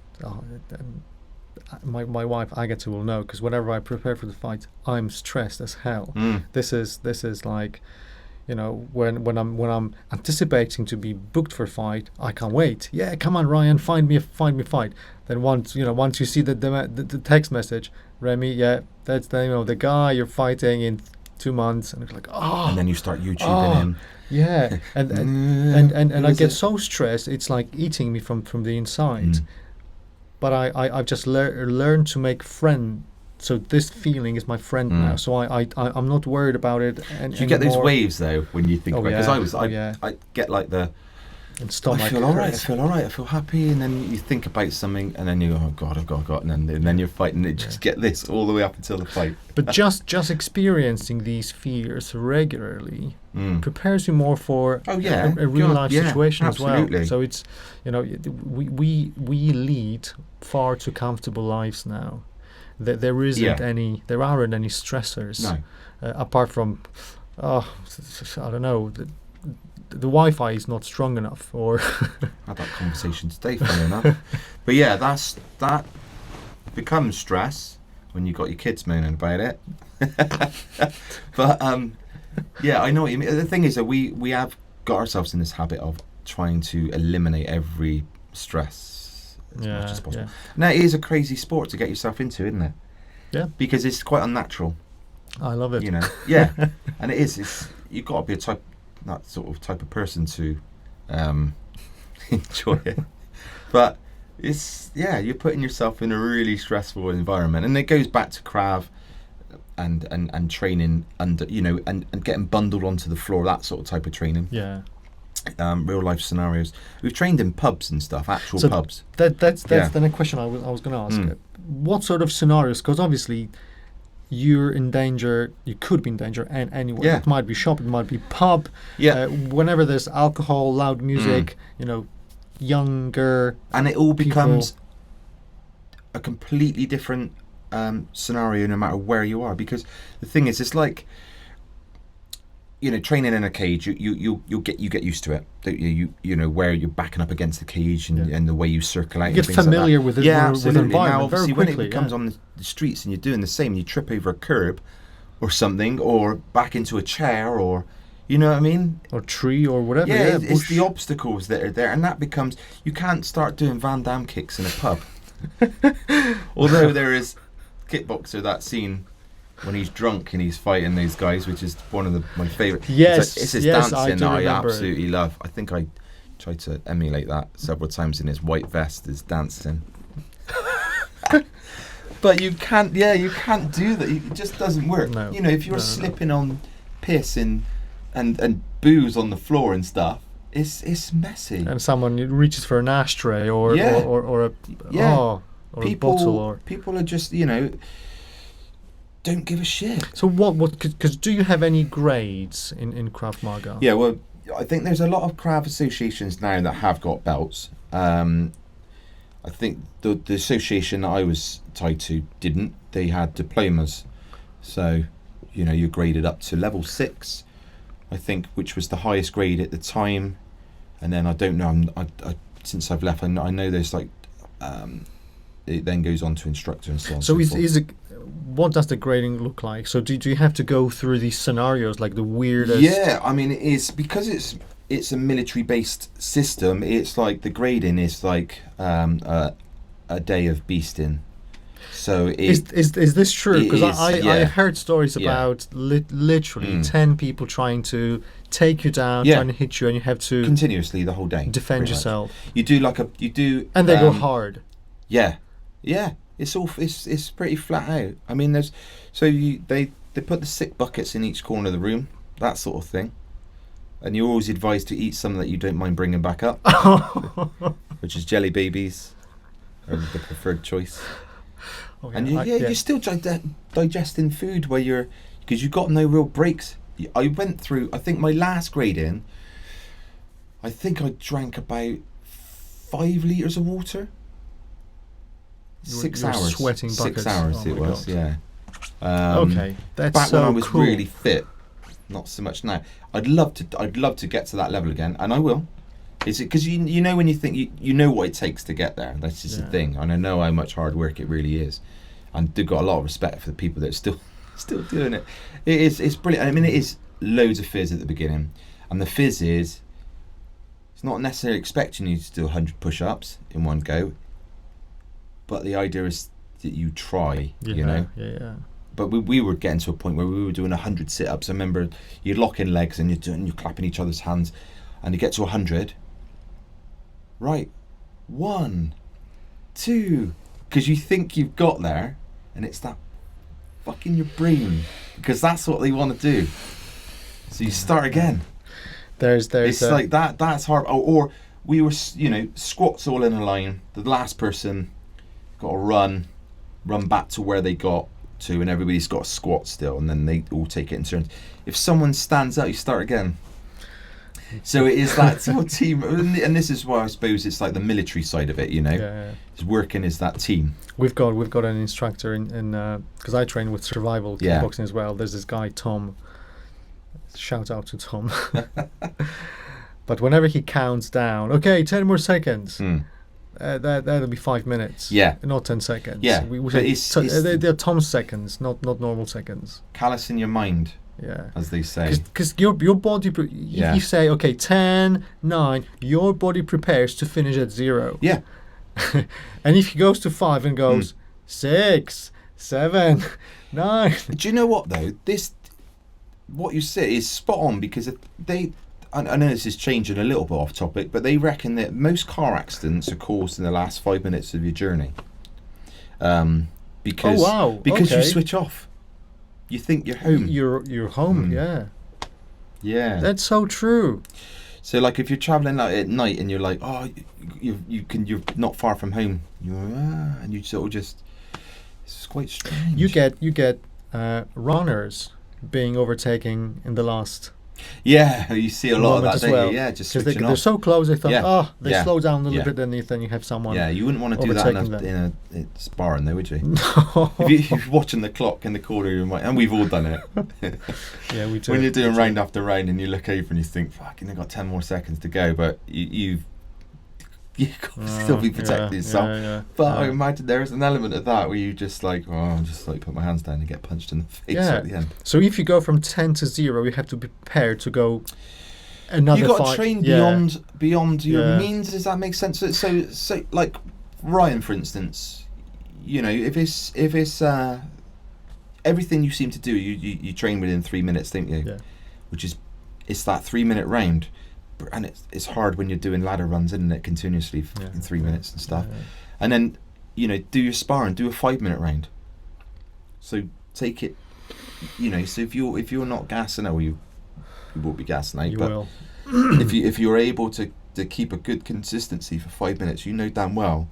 [SPEAKER 1] My wife Agatha will know, because whenever I prepare for the fight, I'm stressed as hell. This is like, when I'm anticipating to be booked for a fight, I can't wait. Yeah, come on, Ryan, find me a fight. Then once you see the text message, Remi, that's the guy you're fighting in 2 months, and it's like, and then
[SPEAKER 2] you start YouTubing him.
[SPEAKER 1] Yeah, and I get so stressed, it's like eating me from the inside. But I've just learned to make friend. So this feeling is my friend now. So I'm not worried about it. And
[SPEAKER 2] do you get those waves though when you think about it? Because I get like the.
[SPEAKER 1] And stomach.
[SPEAKER 2] I feel all right. I feel happy, and then you think about something, and then you go, oh God, I've got, and then you're fighting. And just get this all the way up until the fight.
[SPEAKER 1] But just experiencing these fears regularly prepares you more for a real life situation
[SPEAKER 2] absolutely.
[SPEAKER 1] As well. So it's we lead far too comfortable lives now. There aren't any stressors.
[SPEAKER 2] No.
[SPEAKER 1] Apart from I don't know. The Wi-Fi is not strong enough, or
[SPEAKER 2] had that conversation today, funny enough. But yeah, that becomes stress when you got your kids moaning about it. But I know what you mean. The thing is that we have got ourselves in this habit of trying to eliminate every stress as much as possible. Yeah. Now it is a crazy sport to get yourself into, isn't it?
[SPEAKER 1] Yeah.
[SPEAKER 2] Because it's quite unnatural.
[SPEAKER 1] I love it.
[SPEAKER 2] Yeah, and it is. You've got to be that sort of type of person to enjoy it. But you're putting yourself in a really stressful environment, and it goes back to Krav and training under and getting bundled onto the floor, that sort of type of training.
[SPEAKER 1] Yeah.
[SPEAKER 2] Real life scenarios. We've trained in pubs and stuff, actual pubs.
[SPEAKER 1] That's the next question I was going to ask. What sort of scenarios? Because obviously you're in danger. You could be in danger, and anywhere.
[SPEAKER 2] Yeah.
[SPEAKER 1] It might be shop. It might be pub.
[SPEAKER 2] Yeah.
[SPEAKER 1] Whenever there's alcohol, loud music, younger.
[SPEAKER 2] And it all
[SPEAKER 1] people.
[SPEAKER 2] becomes a completely different scenario no matter where you are, because the thing is, it's like, training in a cage, you get used to it, don't you? You know where you're backing up against the cage and the way you circle out.
[SPEAKER 1] You get familiar with it. With the environment
[SPEAKER 2] now, obviously,
[SPEAKER 1] very quickly.
[SPEAKER 2] When it becomes on the streets and you're doing the same, you trip over a curb or something, or back into a chair, or you know what I mean,
[SPEAKER 1] or tree or whatever.
[SPEAKER 2] Yeah, it's the obstacles that are there, and that becomes, you can't start doing Van Damme kicks in a pub. Although there is Kickboxer, that scene when he's drunk and he's fighting these guys, which is one of my favourite.
[SPEAKER 1] Yes,
[SPEAKER 2] it's his dancing that I absolutely love. I think I tried to emulate that several times in his white vest, his dancing. But you can't do that. It just doesn't work.
[SPEAKER 1] No,
[SPEAKER 2] if you're slipping on piss and booze on the floor and stuff, it's messy.
[SPEAKER 1] And someone reaches for an ashtray or a bottle, or
[SPEAKER 2] people are just don't give a shit.
[SPEAKER 1] So what? Because do you have any grades in Krav Maga?
[SPEAKER 2] Yeah, well, I think there's a lot of Krav associations now that have got belts. I think the association that I was tied to didn't. They had diplomas, so you're graded up to level 6, I think, which was the highest grade at the time. And then I don't know. I since I've left, I know there's like. It then goes on to instructor and so on.
[SPEAKER 1] So what does the grading look like? So do you have to go through these scenarios, like the weirdest?
[SPEAKER 2] Yeah, I mean, it's because it's a military-based system. It's like the grading is like a day of beasting. So
[SPEAKER 1] is this true? Because I heard stories about literally 10 people trying to take you down, trying to hit you, and you have to
[SPEAKER 2] continuously the whole day
[SPEAKER 1] defend yourself.
[SPEAKER 2] You do
[SPEAKER 1] and they go hard.
[SPEAKER 2] Yeah. It's pretty flat out. I mean, they put the sick buckets in each corner of the room, that sort of thing, and you're always advised to eat some that you don't mind bringing back up, which is jelly babies, are the preferred choice. Okay, and you're still digesting food because you've got no real breaks. I went through, I think my last grade in, I think I drank about 5 litres of water. 6 hours.
[SPEAKER 1] Sweating buckets.
[SPEAKER 2] 6 hours it was, God. Yeah.
[SPEAKER 1] Okay, that's
[SPEAKER 2] back
[SPEAKER 1] so
[SPEAKER 2] when I was
[SPEAKER 1] cool.
[SPEAKER 2] really fit, not so much now. I'd love to get to that level again, and I will. Is it because you know when you think you know what it takes to get there? That's just the thing, and I know how much hard work it really is, and I've got a lot of respect for the people that are still doing it. It's brilliant. I mean, it is loads of fizz at the beginning, and the fizz is, it's not necessarily expecting you to do 100 push-ups in one go, but the idea is that you try,
[SPEAKER 1] Yeah.
[SPEAKER 2] But we were getting to a point where we were doing 100 sit-ups. I remember you'd lock in legs and you're clapping each other's hands, and you get to 100. Right, 1, 2, because you think you've got there, and it's that fucking your brain, because that's what they want to do. So you start again. It's like that. That's hard. Or we were, squats all in a line. The last person got to run back to where they got to, and everybody's got a squat still, and then they all take it in turns. If someone stands out, you start again. So it is that sort of team, and this is why I suppose it's like the military side of it, It's working as that team.
[SPEAKER 1] We've got an instructor in because I train with survival kickboxing as well. There's this guy Tom. Shout out to Tom. But whenever he counts down, okay, 10 more seconds. That'll be 5 minutes.
[SPEAKER 2] Yeah.
[SPEAKER 1] Not 10 seconds.
[SPEAKER 2] Yeah.
[SPEAKER 1] They're Tom's seconds, not normal seconds.
[SPEAKER 2] Callous in your mind.
[SPEAKER 1] Yeah.
[SPEAKER 2] As they say.
[SPEAKER 1] Because your body, you say, okay, 10, 9, your body prepares to finish at 0.
[SPEAKER 2] Yeah.
[SPEAKER 1] And if he goes to 5 and goes 6, 7, 9.
[SPEAKER 2] Do you know what though? What you say is spot on, because I know this is changing a little bit off topic, but they reckon that most car accidents are caused in the last 5 minutes of your journey. Because you switch off. You think you're home.
[SPEAKER 1] You're home, yeah.
[SPEAKER 2] Yeah.
[SPEAKER 1] That's so true.
[SPEAKER 2] So like if you're travelling like at night and you're like, you're not far from home, and you sort of just, it's quite strange.
[SPEAKER 1] You get runners being overtaken in the last
[SPEAKER 2] Yeah, you see a lot of that,
[SPEAKER 1] as
[SPEAKER 2] don't
[SPEAKER 1] well.
[SPEAKER 2] you? Yeah, just
[SPEAKER 1] because
[SPEAKER 2] switching
[SPEAKER 1] they're
[SPEAKER 2] off.
[SPEAKER 1] so close. They thought, they
[SPEAKER 2] Yeah.
[SPEAKER 1] slow down a little
[SPEAKER 2] Yeah.
[SPEAKER 1] bit, and then you have someone.
[SPEAKER 2] Yeah, you wouldn't want to do that
[SPEAKER 1] overtaking
[SPEAKER 2] in a sparring, though, would you?
[SPEAKER 1] No.
[SPEAKER 2] If you're watching the clock in the corner, and we've all done it.
[SPEAKER 1] Yeah, we do.
[SPEAKER 2] When you're doing round after round, and you look over and you think, "Fucking, I've got 10 more seconds to go," but you've got to still be protecting yourself.
[SPEAKER 1] Yeah.
[SPEAKER 2] But I imagine there is an element of that where you just like, I'll just like put my hands down and get punched in the face at the end.
[SPEAKER 1] So if you go from 10 to 0, you have to be prepared to go another
[SPEAKER 2] You got to
[SPEAKER 1] fight.
[SPEAKER 2] train beyond your means. Does that make sense? So like Ryan, for instance, you know, if it's everything you seem to do, you train within 3 minutes, don't you?
[SPEAKER 1] Yeah.
[SPEAKER 2] Which is, it's that 3 minute round, and it's hard when you're doing ladder runs, isn't it, continuously in 3 minutes and stuff.
[SPEAKER 1] Yeah.
[SPEAKER 2] And then, you know, do your sparring, do a 5 minute round. So take it, you know. So if you're not gassing out, you won't be gassing out.
[SPEAKER 1] You
[SPEAKER 2] but
[SPEAKER 1] will.
[SPEAKER 2] if you're able to keep a good consistency for 5 minutes, you know damn well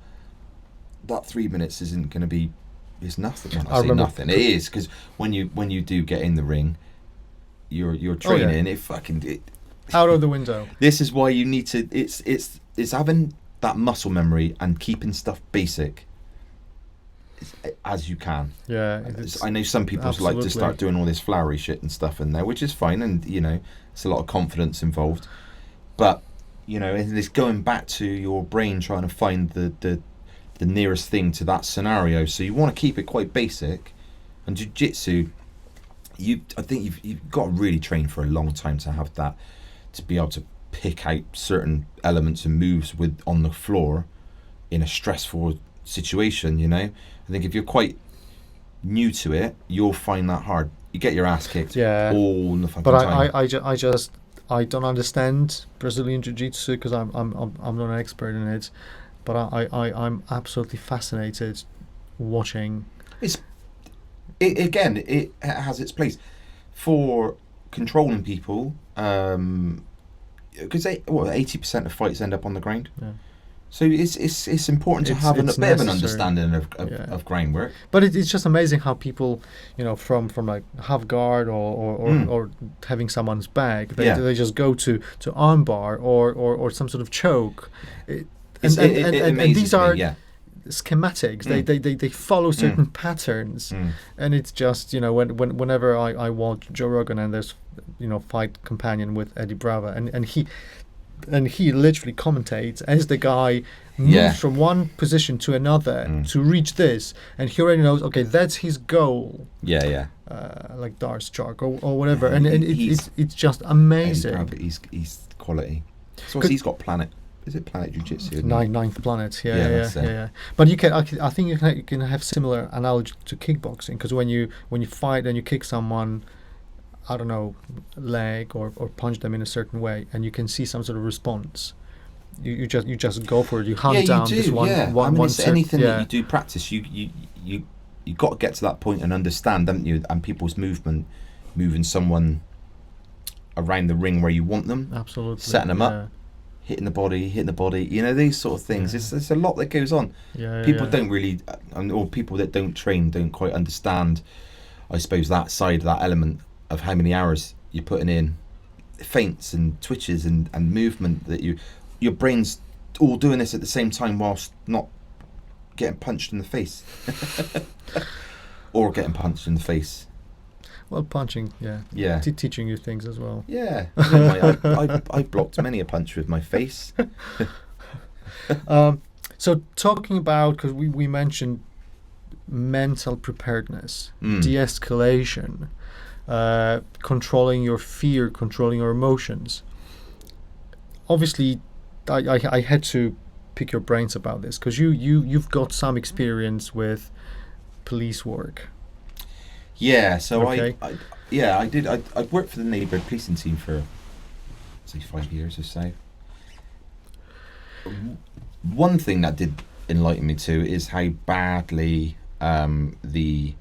[SPEAKER 2] that 3 minutes isn't going to be. It's nothing. When I say nothing, it is, because when you do get in the ring, you're training. It
[SPEAKER 1] out of the window.
[SPEAKER 2] This is why you need to. It's having that muscle memory and keeping stuff basic as you can.
[SPEAKER 1] Yeah.
[SPEAKER 2] I know some people like to start doing all this flowery shit and stuff in there, which is fine, and you know, it's a lot of confidence involved. But you know, it's going back to your brain trying to find the nearest thing to that scenario. So you want to keep it quite basic. And jiu-jitsu, I think you've got to really train for a long time to have that, to be able to pick out certain elements and moves on the floor in a stressful situation. You know, I think if you're quite new to it, you'll find that hard. You get your ass kicked all the fucking time.
[SPEAKER 1] But I don't understand Brazilian jiu-jitsu because I'm not an expert in it, but I'm absolutely fascinated watching.
[SPEAKER 2] It has its place for controlling people, because 80% of fights end up on the ground.
[SPEAKER 1] Yeah.
[SPEAKER 2] So it's important to have a bit of an understanding of groundwork.
[SPEAKER 1] But it's just amazing how people, you know, from like half guard or having someone's back, they just go to armbar or some sort of choke. And these are schematics. They follow certain patterns, and it's just, you know, whenever I watch Joe Rogan and there's, you know, fight companion with Eddie Bravo, and he literally commentates as the guy moves from one position to another to reach this, and he already knows, okay, that's his goal. Like Darce Chalk or whatever, and it's just amazing.
[SPEAKER 2] He's quality. So he's got Planet. Is it Planet Jiu-Jitsu?
[SPEAKER 1] Ninth Planet, yeah. But I think you can have similar analogy to kickboxing, because when you fight and you kick someone, I don't know, leg or punch them in a certain way, and you can see some sort of response. You just go for it. You hunt down this one.
[SPEAKER 2] I mean, it's anything that you do practice. You got to get to that point and understand, haven't you? And people's moving someone around the ring where you want them.
[SPEAKER 1] Absolutely.
[SPEAKER 2] Setting them up. Hitting the body, you know, these sort of things. There's a lot that goes on. People don't really, or people that don't train don't quite understand, I suppose, that side, that element of how many hours you're putting in, feints and twitches and movement, that your brain's all doing this at the same time whilst not getting punched in the face. Or getting punched in the face.
[SPEAKER 1] Well, punching, teaching you things as well.
[SPEAKER 2] Yeah, I blocked many a punch with my face.
[SPEAKER 1] So talking about, because we mentioned mental preparedness, de-escalation, controlling your fear, controlling your emotions. Obviously, I had to pick your brains about this, because you've got some experience with police work.
[SPEAKER 2] Yeah, so
[SPEAKER 1] okay.
[SPEAKER 2] I did. I worked for the neighbourhood policing team for, say, 5 years or so. One thing that did enlighten me to is how badly the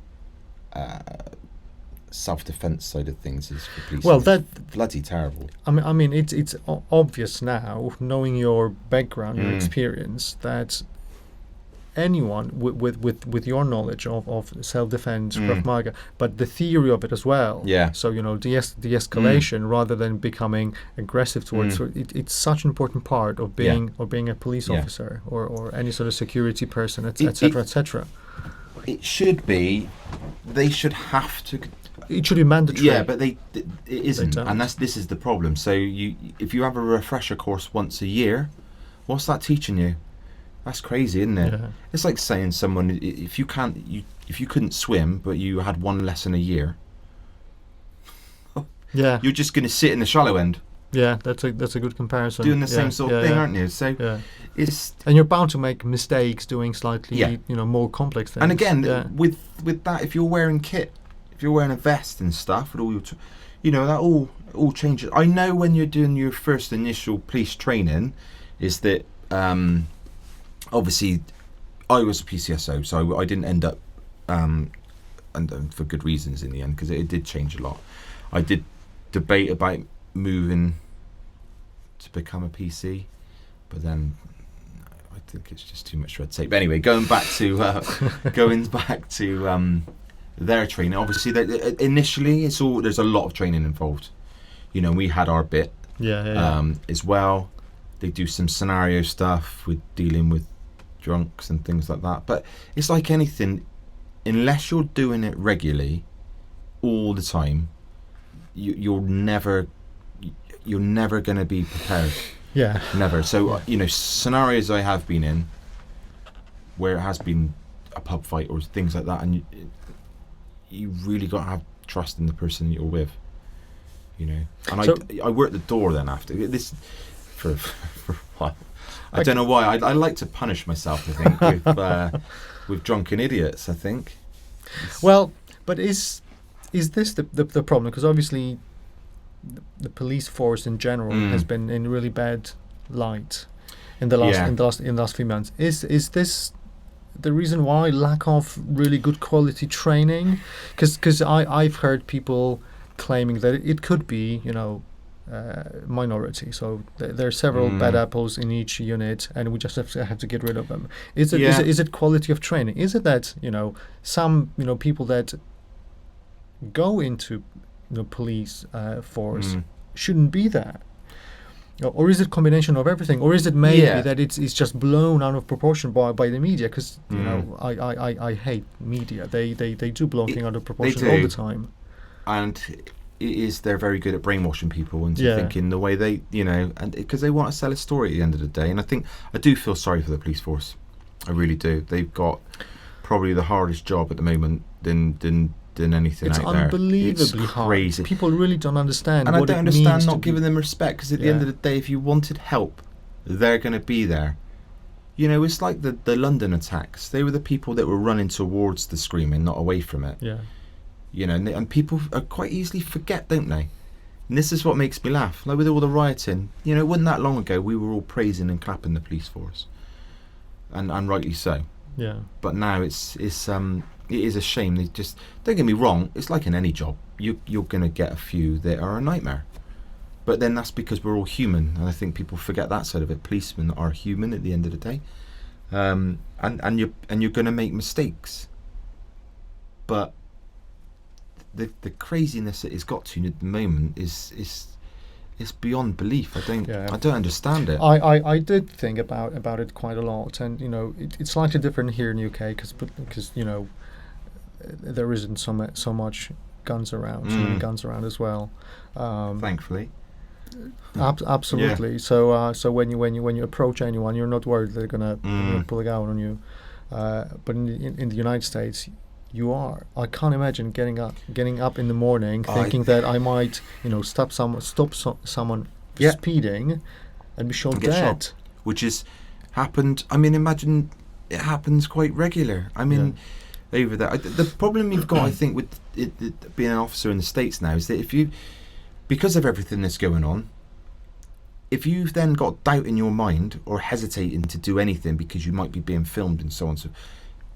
[SPEAKER 2] self-defense side of things is for policing.
[SPEAKER 1] Well, that's
[SPEAKER 2] bloody terrible.
[SPEAKER 1] I mean, it's obvious now, knowing your background, your experience, that anyone with your knowledge of self-defense, Krav Maga, but the theory of it as well.
[SPEAKER 2] Yeah.
[SPEAKER 1] So de-escalation rather than becoming aggressive towards. So it's such an important part of being a police officer or any sort of security person, etc., etc.
[SPEAKER 2] It should be. They should have to.
[SPEAKER 1] It should be mandatory.
[SPEAKER 2] Yeah, but it isn't, and this is the problem. So if you have a refresher course once a year, what's that teaching you? That's crazy, isn't it? Yeah. It's like saying someone if you couldn't swim but you had one lesson a year, you're just going to sit in the shallow end.
[SPEAKER 1] Yeah, that's a good comparison.
[SPEAKER 2] Doing the same sort of thing, aren't you? So
[SPEAKER 1] and you're bound to make mistakes doing slightly more complex things.
[SPEAKER 2] And again, with that, if you're wearing kit, if you're wearing a vest and stuff, with all your that all changes. I know when you're doing your first initial police training, is that obviously I was a PCSO, so I didn't end up, and for good reasons in the end, because it did change a lot. I did debate about moving to become a PC, but then I think it's just too much red tape. But anyway, going back to their training, obviously initially there's a lot of training involved. We had our bit as well. They do some scenario stuff with dealing with drunks and things like that. But it's like anything, unless you're doing it regularly, all the time, you're never going to be prepared.
[SPEAKER 1] Yeah.
[SPEAKER 2] Never. So scenarios I have been in, where it has been a pub fight or things like that, and you really got to have trust in the person you're with. And I worked the door then after this. For a while. I don't know why. I like to punish myself, I think, with drunken idiots, I think.
[SPEAKER 1] Well, but is this the problem? Because obviously the police force in general has been in really bad light in the last few months. Is this the reason why? Lack of really good quality training? Because I've heard people claiming that it could be, minority. So there are several bad apples in each unit, and we just have to get rid of them. Is it quality of training? Is it that some people that go into police force shouldn't be there? Or is it a combination of everything? Or is it maybe that it's just blown out of proportion by the media? Because I hate media. They do blow things out of proportion all the time.
[SPEAKER 2] And they're very good at brainwashing people into thinking the way they, and because they want to sell a story at the end of the day. And I do feel sorry for the police force. I really do. They've got probably the hardest job at the moment than anything
[SPEAKER 1] it's
[SPEAKER 2] out there.
[SPEAKER 1] It's crazy. Hard. People really don't understand.
[SPEAKER 2] And
[SPEAKER 1] what
[SPEAKER 2] I don't understand not giving them respect, because at the end of the day, if you wanted help, they're going to be there. It's like the London attacks. They were the people that were running towards the screaming, not away from it.
[SPEAKER 1] Yeah.
[SPEAKER 2] And people quite easily forget, don't they? And this is what makes me laugh. Like with all the rioting, it wasn't that long ago we were all praising and clapping the police force, and rightly so.
[SPEAKER 1] Yeah.
[SPEAKER 2] But now it is a shame. They just, don't get me wrong. It's like in any job, you're going to get a few that are a nightmare, but then that's because we're all human, and I think people forget that side of it. Policemen are human at the end of the day, and you're going to make mistakes, but the craziness that it's got to at the moment is beyond belief. I don't understand it.
[SPEAKER 1] I did think about it quite a lot, and it's slightly different here in the UK because there isn't so much guns around, so many guns around as well.
[SPEAKER 2] Thankfully.
[SPEAKER 1] Absolutely. Yeah. So when you approach anyone, you're not worried they're gonna pull a gun on you. But in the United States, you are. I can't imagine getting up in the morning thinking that I might stop someone speeding and be shot dead.
[SPEAKER 2] Shot, which has happened. I mean, imagine it happens quite regular. I mean, over there, the problem you've got, I think, with it being an officer in the States now is that because of everything that's going on, if you've then got doubt in your mind or hesitating to do anything because you might be being filmed and so on, so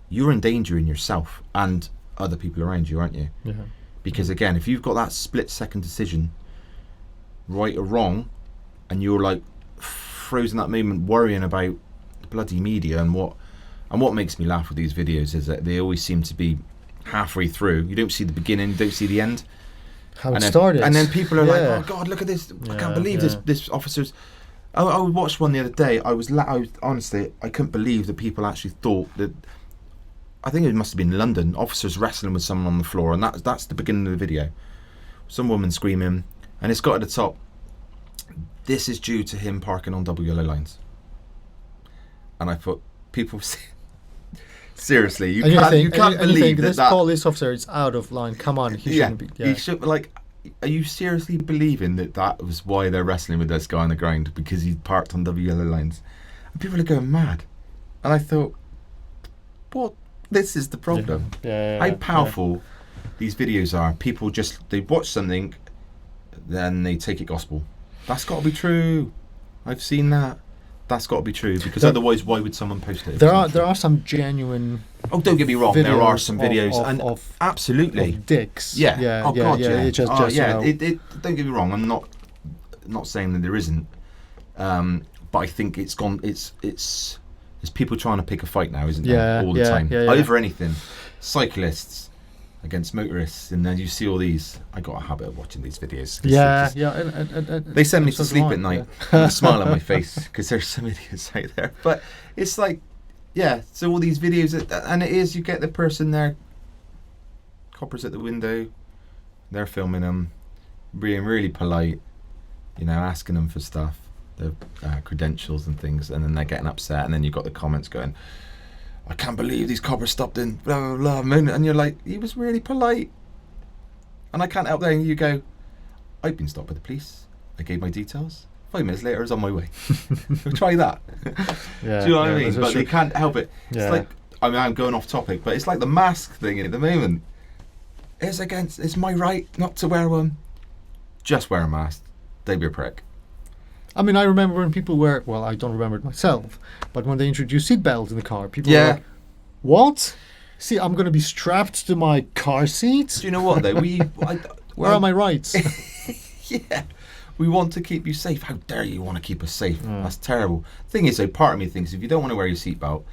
[SPEAKER 2] you're endangering yourself and other people around you, aren't you?
[SPEAKER 1] Yeah.
[SPEAKER 2] Because again, if you've got that split-second decision, right or wrong, and you're like frozen that moment worrying about the bloody media and what And what makes me laugh with these videos is that they always seem to be halfway through. You don't see the beginning, you don't see the end.
[SPEAKER 1] How it started.
[SPEAKER 2] And then people are like, oh God, look at this. I can't believe this officer's... I watched one the other day. I was honestly, I couldn't believe that people actually thought that... I think it must have been London. Officers wrestling with someone on the floor. And that's the beginning of the video. Some woman screaming. And it's got at the top, this is due to him parking on double yellow lines. And I thought, people... Seriously, you can't believe that
[SPEAKER 1] this police officer is out of line. Come on, he shouldn't be. Yeah.
[SPEAKER 2] He should, like, are you seriously believing that was why they're wrestling with this guy on the ground, because he parked on double yellow lines? And people are going mad. And I thought, what? This is the problem. How powerful these videos are. People they watch something, then they take it gospel. That's got to be true. I've seen that. That's got to be true, because otherwise, why would someone post it?
[SPEAKER 1] There are some genuine.
[SPEAKER 2] Oh, don't get me wrong. There are some videos of absolutely
[SPEAKER 1] of dicks.
[SPEAKER 2] Yeah. Oh God, yeah.
[SPEAKER 1] Don't
[SPEAKER 2] get me wrong. I'm not saying that there isn't, but I think it's gone. It's people trying to pick a fight now, isn't there? All the time over anything. Cyclists against motorists, and then you see all these. I got a habit of watching these videos.
[SPEAKER 1] And
[SPEAKER 2] they send me to sleep at night. With a smile on my face, because there's some idiots out there. But it's like, so all these videos, and it is, you get the person there, coppers at the window, they're filming them, being really polite, asking them for stuff, their credentials and things, and then they're getting upset, and then you've got the comments going, I can't believe these coppers stopped in blah blah blah, and you're like, he was really polite, and I can't help that. And you go, I've been stopped by the police. I gave my details. 5 minutes later, I was on my way. Try that. Do you know what I mean? But they can't help it. It's like, I'm going off topic, but it's like the mask thing at the moment. It's my right not to wear one. Just wear a mask. Don't be a prick.
[SPEAKER 1] I mean, I remember when people were, well, I don't remember it myself, but when they introduced seatbelts in the car, people were like, what? See, I'm going to be strapped to my car seat?
[SPEAKER 2] Do you know what, though?
[SPEAKER 1] Where are my rights?
[SPEAKER 2] Yeah. We want to keep you safe. How dare you want to keep us safe? That's terrible. Thing is, though, part of me thinks if you don't want to wear your seatbelt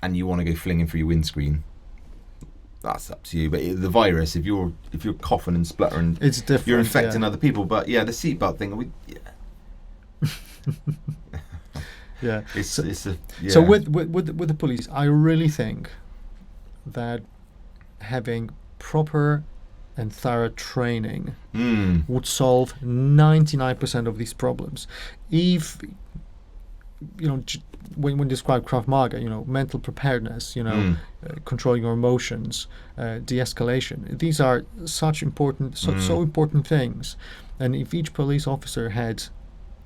[SPEAKER 2] and you want to go flinging for your windscreen, that's up to you. But the virus, if you're coughing and spluttering,
[SPEAKER 1] it's different.
[SPEAKER 2] You're infecting other people. But the seatbelt thing,
[SPEAKER 1] So with the police, I really think that having proper and thorough training would solve 99% of these problems. If when we describe Krav Maga, mental preparedness, controlling your emotions, de-escalation. These are such important, so important things. And if each police officer had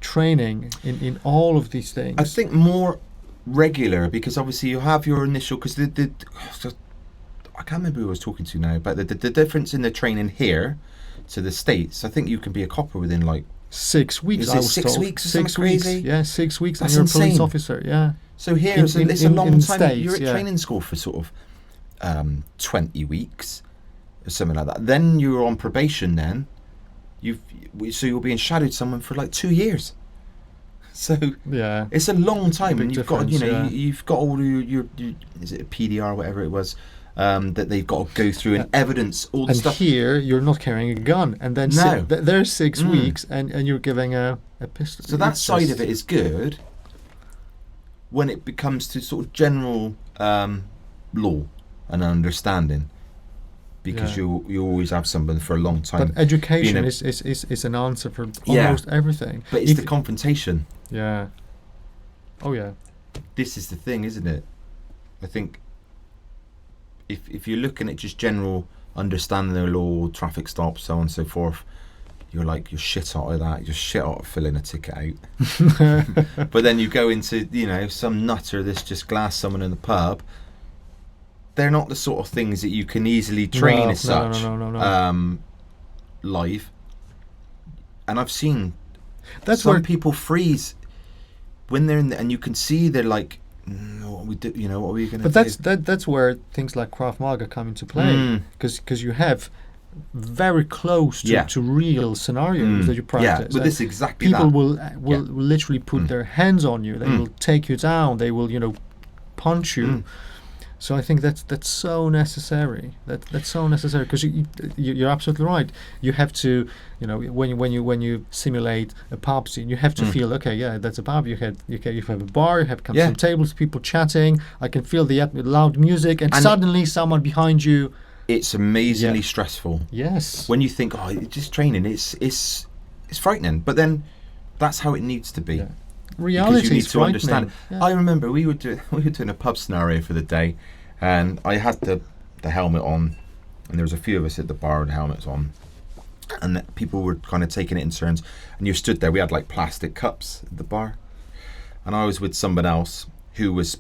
[SPEAKER 1] training in all of these things,
[SPEAKER 2] I think more regular, because obviously you have your initial, because I can't remember who I was talking to now, but the difference in the training here to the States, I think you can be a copper within like
[SPEAKER 1] 6 weeks.
[SPEAKER 2] Is it 6 weeks? Or 6 weeks?
[SPEAKER 1] Crazy? Yeah, 6 weeks.
[SPEAKER 2] That's
[SPEAKER 1] and you're
[SPEAKER 2] insane.
[SPEAKER 1] A police officer. Yeah.
[SPEAKER 2] So here, it's a long time.
[SPEAKER 1] States,
[SPEAKER 2] you're at training school for sort of 20 weeks or something like that. Then you're on probation. Then so you're being shadowed someone for like 2 years. So it's a long time, and you've got you've got all your is it a PDR or whatever it was. That they've got to go through and evidence all the stuff.
[SPEAKER 1] And here, you're not carrying a gun. And then there's 6 weeks, and you're giving a pistol.
[SPEAKER 2] So that side of it is good when it becomes to sort of general law and understanding. Because you always have someone for a long time.
[SPEAKER 1] But education is an answer for almost everything.
[SPEAKER 2] But it's the confrontation.
[SPEAKER 1] Yeah. Oh, yeah.
[SPEAKER 2] This is the thing, isn't it? I think if you're looking at just general understanding the law, traffic stops, so on and so forth, you're shit out of that. You're shit out of filling a ticket out. But then you go into, some nutter that's just glass someone in the pub. They're not the sort of things that you can easily train as such.
[SPEAKER 1] No.
[SPEAKER 2] Live. And I've seen
[SPEAKER 1] that's
[SPEAKER 2] some
[SPEAKER 1] where
[SPEAKER 2] people freeze when they're in and you can see they're like, what we do, what are we going to do?
[SPEAKER 1] But that's where things like Krav Maga come into play, because you have very close to real scenarios that you practice.
[SPEAKER 2] Yeah, but this exactly
[SPEAKER 1] people will literally put their hands on you. They will take you down. They will punch you. So I think that's so necessary. That's so necessary, because you're absolutely right. You have to, when you simulate a pub scene, you have to feel, okay, yeah, that's a pub. You have a bar. You have some tables, people chatting. I can feel the loud music, and suddenly someone behind you.
[SPEAKER 2] It's amazingly stressful.
[SPEAKER 1] Yes.
[SPEAKER 2] When you think, oh, it's just training, it's frightening. But then that's how it needs to be.
[SPEAKER 1] Yeah. Reality
[SPEAKER 2] because you need
[SPEAKER 1] is
[SPEAKER 2] to understand.
[SPEAKER 1] Yeah.
[SPEAKER 2] I remember we were doing a pub scenario for the day, and I had the helmet on, and there was a few of us at the bar with helmets on, and people were kind of taking it in turns, and you stood there. We had like plastic cups at the bar, and I was with someone else who was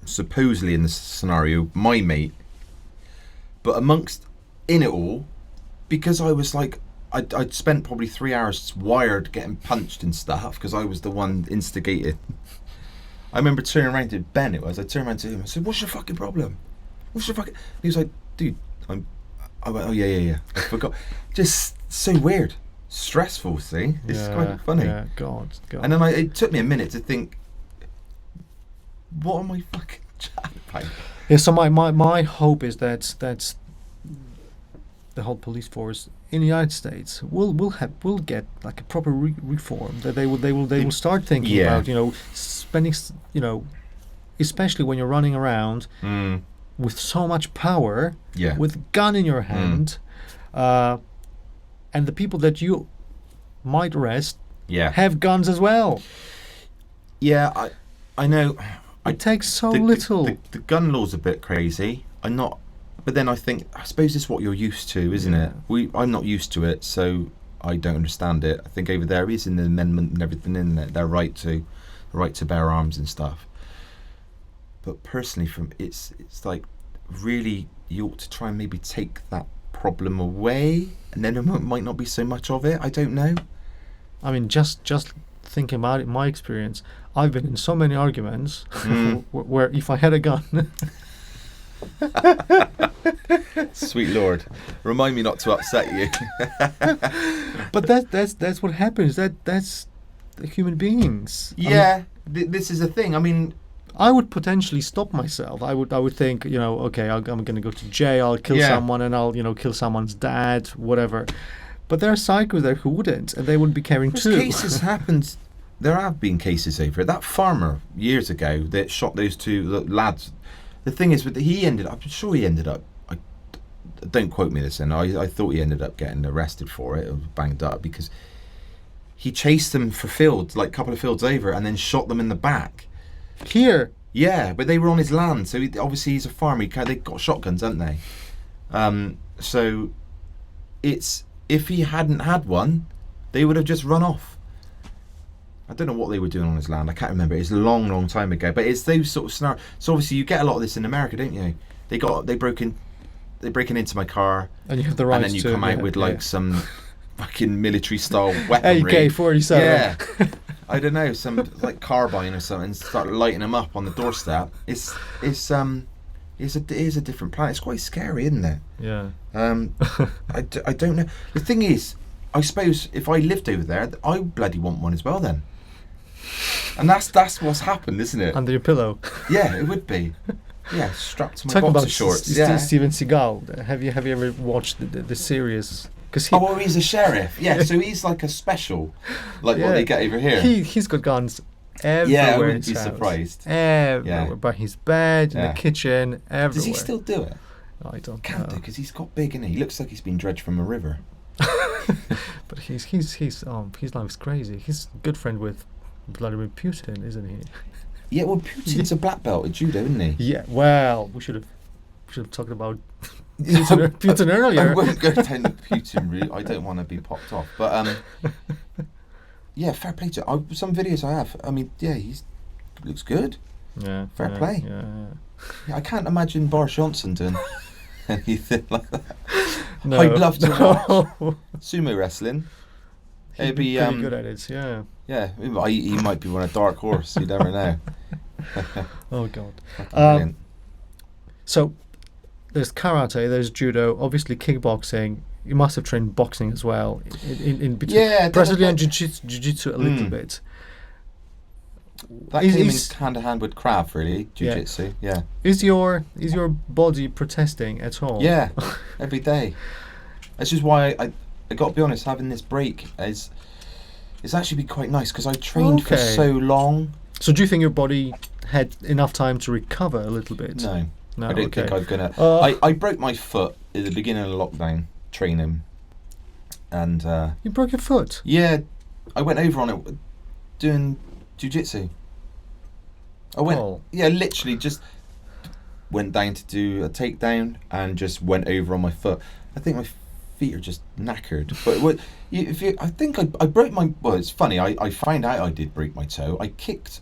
[SPEAKER 2] supposedly in the scenario my mate, but in it all, because I was like, I'd spent probably 3 hours wired getting punched and stuff because I was the one instigated. I remember turning around to Ben, I turned around to him, I said, what's your fucking problem? What's your fucking... He was like, dude, I went, oh yeah, I forgot. Just so weird. Stressful, see? It's quite funny.
[SPEAKER 1] Yeah, God.
[SPEAKER 2] And then it took me a minute to think, what am I fucking chatting about?
[SPEAKER 1] Yeah, so my hope is that the whole police force in the United States will get like a proper reform, that they will start thinking about spending, especially when you're running around with so much power, with a gun in your hand, and the people that you might arrest have guns as well.
[SPEAKER 2] Yeah, I know.
[SPEAKER 1] It takes so little.
[SPEAKER 2] The gun law's a bit crazy. But then I suppose it's what you're used to, isn't it? I'm not used to it, so I don't understand it. I think over there is in the amendment and everything in there, their right to bear arms and stuff. But personally, it's like really you ought to try and maybe take that problem away, and then there might not be so much of it. I don't know. I
[SPEAKER 1] mean, just thinking about it, my experience, I've been in so many arguments where if I had a gun.
[SPEAKER 2] Sweet Lord, remind me not to upset you.
[SPEAKER 1] But that's what happens. That's the human beings.
[SPEAKER 2] Yeah, this is a thing. I mean,
[SPEAKER 1] I would potentially stop myself. I would think, okay, I'm going to go to jail, kill someone, and I'll kill someone's dad, whatever. But there are psychos there who wouldn't, and they wouldn't be caring too.
[SPEAKER 2] Cases happened. There have been cases over it. That farmer years ago that shot those two lads. The thing is, I'm sure he ended up. Don't quote me this, and I thought he ended up getting arrested for it, or banged up, because he chased them for fields, like a couple of fields over, and then shot them in the back.
[SPEAKER 1] Here.
[SPEAKER 2] Yeah, but they were on his land, so obviously he's a farmer. They've got shotguns, haven't they? So if he hadn't had one, they would have just run off. I don't know what they were doing on his land. I can't remember. It's a long, long time ago. But it's those sort of scenarios. So obviously you get a lot of this in America, don't you? They're breaking into my car,
[SPEAKER 1] and you have the right,
[SPEAKER 2] and then you come out with like some fucking military style weaponry.
[SPEAKER 1] AK-47.
[SPEAKER 2] Yeah. I don't know, some like carbine or something. Start lighting them up on the doorstep. It's a different planet. It's quite scary, isn't it?
[SPEAKER 1] Yeah.
[SPEAKER 2] I don't know. The thing is, I suppose if I lived over there, I bloody want one as well then. And that's what's happened, isn't it?
[SPEAKER 1] Under your pillow.
[SPEAKER 2] Yeah, it would be. Yeah, strapped to my
[SPEAKER 1] Talking
[SPEAKER 2] boxer
[SPEAKER 1] about
[SPEAKER 2] shorts.
[SPEAKER 1] Steven Seagal. Have you ever watched the series?
[SPEAKER 2] He's a sheriff. Yeah, so he's like a special, like what they get over here.
[SPEAKER 1] He's got guns everywhere.
[SPEAKER 2] Yeah, I wouldn't be surprised.
[SPEAKER 1] Everywhere, by his bed, in the kitchen, everywhere.
[SPEAKER 2] Does he still do it?
[SPEAKER 1] I don't
[SPEAKER 2] Can't
[SPEAKER 1] know.
[SPEAKER 2] do, because he's got big, and he looks like he's been dredged from a river.
[SPEAKER 1] But his life's crazy. He's a good friend with Vladimir Putin, isn't he?
[SPEAKER 2] Yeah, well, Putin's a black belt at judo, isn't he?
[SPEAKER 1] Yeah. Well, we should have talked about Putin earlier.
[SPEAKER 2] I won't go down the Putin route. I don't want to be popped off. But yeah, fair play to him. Some videos I have. I mean, yeah, he looks good.
[SPEAKER 1] Yeah.
[SPEAKER 2] Fair play.
[SPEAKER 1] Yeah.
[SPEAKER 2] I can't imagine Boris Johnson doing anything like that.
[SPEAKER 1] No,
[SPEAKER 2] I'd love to watch sumo wrestling.
[SPEAKER 1] He'd be pretty good at it. Yeah.
[SPEAKER 2] Yeah, he might be one of dark horse. You never know.
[SPEAKER 1] Oh God. So there's karate, there's judo, obviously kickboxing. You must have trained boxing as well in between.
[SPEAKER 2] Yeah,
[SPEAKER 1] Brazilian jiu-jitsu a little bit.
[SPEAKER 2] That came in hand to hand with Krav, really, jiu-jitsu. Yeah.
[SPEAKER 1] Is your body protesting at all?
[SPEAKER 2] Yeah, every day. That's just why I got to be honest. Having this break it's actually been quite nice because I trained for so long.
[SPEAKER 1] So do you think your body had enough time to recover a little bit?
[SPEAKER 2] No, I don't think I'm gonna. I broke my foot at the beginning of lockdown training, and
[SPEAKER 1] you broke your foot?
[SPEAKER 2] Yeah, I went over on it doing jiu-jitsu. I went, literally just went down to do a takedown and just went over on my foot. I think my feet are just knackered. But I think I broke my. Well, it's funny. I found out I did break my toe. I kicked.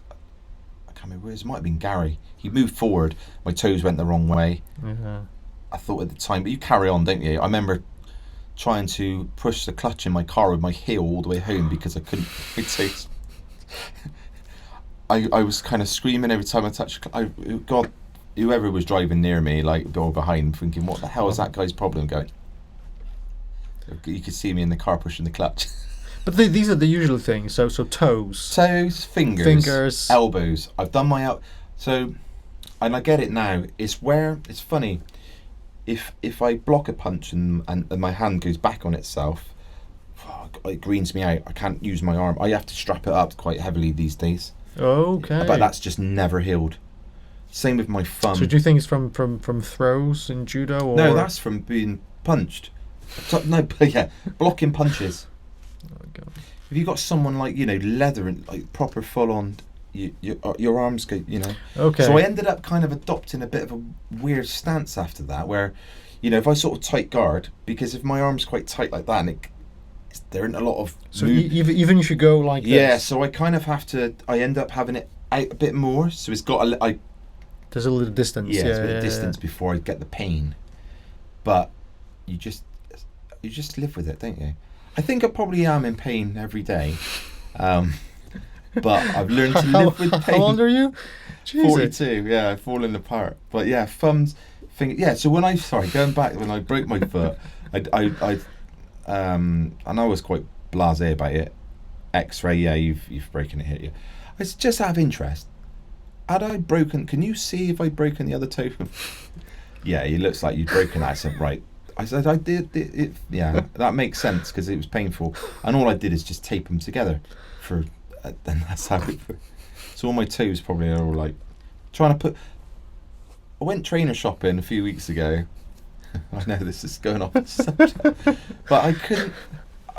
[SPEAKER 2] I can't remember. It might have been Gary. He moved forward. My toes went the wrong way.
[SPEAKER 1] Yeah.
[SPEAKER 2] I thought at the time, but you carry on, don't you? I remember trying to push the clutch in my car with my heel all the way home because I couldn't. My toes. I was kind of screaming every time I touched. God, whoever was driving near me, like or behind, thinking, "What the hell is that guy's problem?" Going. You could see me in the car pushing the clutch.
[SPEAKER 1] But these are the usual things. So toes,
[SPEAKER 2] fingers, elbows. I've done my so, and I get it now. It's where it's funny. If I block a punch and my hand goes back on itself, it greens me out. I can't use my arm. I have to strap it up quite heavily these days.
[SPEAKER 1] Okay.
[SPEAKER 2] But that's just never healed. Same with my thumb.
[SPEAKER 1] So do you think it's from throws in judo? Or?
[SPEAKER 2] No, that's from being punched. No, yeah, blocking punches.
[SPEAKER 1] Oh, God.
[SPEAKER 2] If you got someone like leather and like proper full on, your arms go,
[SPEAKER 1] Okay.
[SPEAKER 2] So I ended up kind of adopting a bit of a weird stance after that, where, if I sort of tight guard, because if my arm's quite tight like that, and there isn't a lot of.
[SPEAKER 1] So even if you go like this.
[SPEAKER 2] Yeah, so I kind of have to. I end up having it out a bit more, so it's got
[SPEAKER 1] there's a little distance.
[SPEAKER 2] Yeah, it's a bit of distance before I get the pain, but you just live with it, don't you? I think I probably am in pain every day, but I've learned to live with pain.
[SPEAKER 1] How old are you? Jesus.
[SPEAKER 2] 42. Yeah, I've fallen apart. But yeah, thumbs, fingers. Yeah. So when going back when I broke my foot, and I was quite blasé about it. X-ray, yeah, you've broken it, hit you. It's just out of interest. Had I broken? Can you see if I'd broken the other toe? Yeah, it looks like you'd broken that. I said, right. I said, I did it. Yeah, that makes sense because it was painful. And all I did is just tape them together. And that's how it. So all my toes probably are all like trying to put. I went trainer shopping a few weeks ago. I know this is going off the subject, but I couldn't.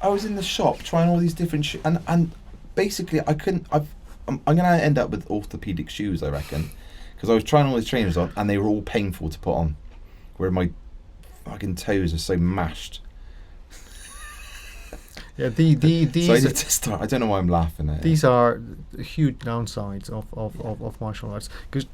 [SPEAKER 2] I was in the shop trying all these different and basically I couldn't. I'm going to end up with orthopedic shoes, I reckon, because I was trying all these trainers on and they were all painful to put on, where my fucking toes are so mashed.
[SPEAKER 1] Yeah, these.
[SPEAKER 2] So I need to start. I don't know why I'm laughing at it.
[SPEAKER 1] These are huge downsides of martial arts, because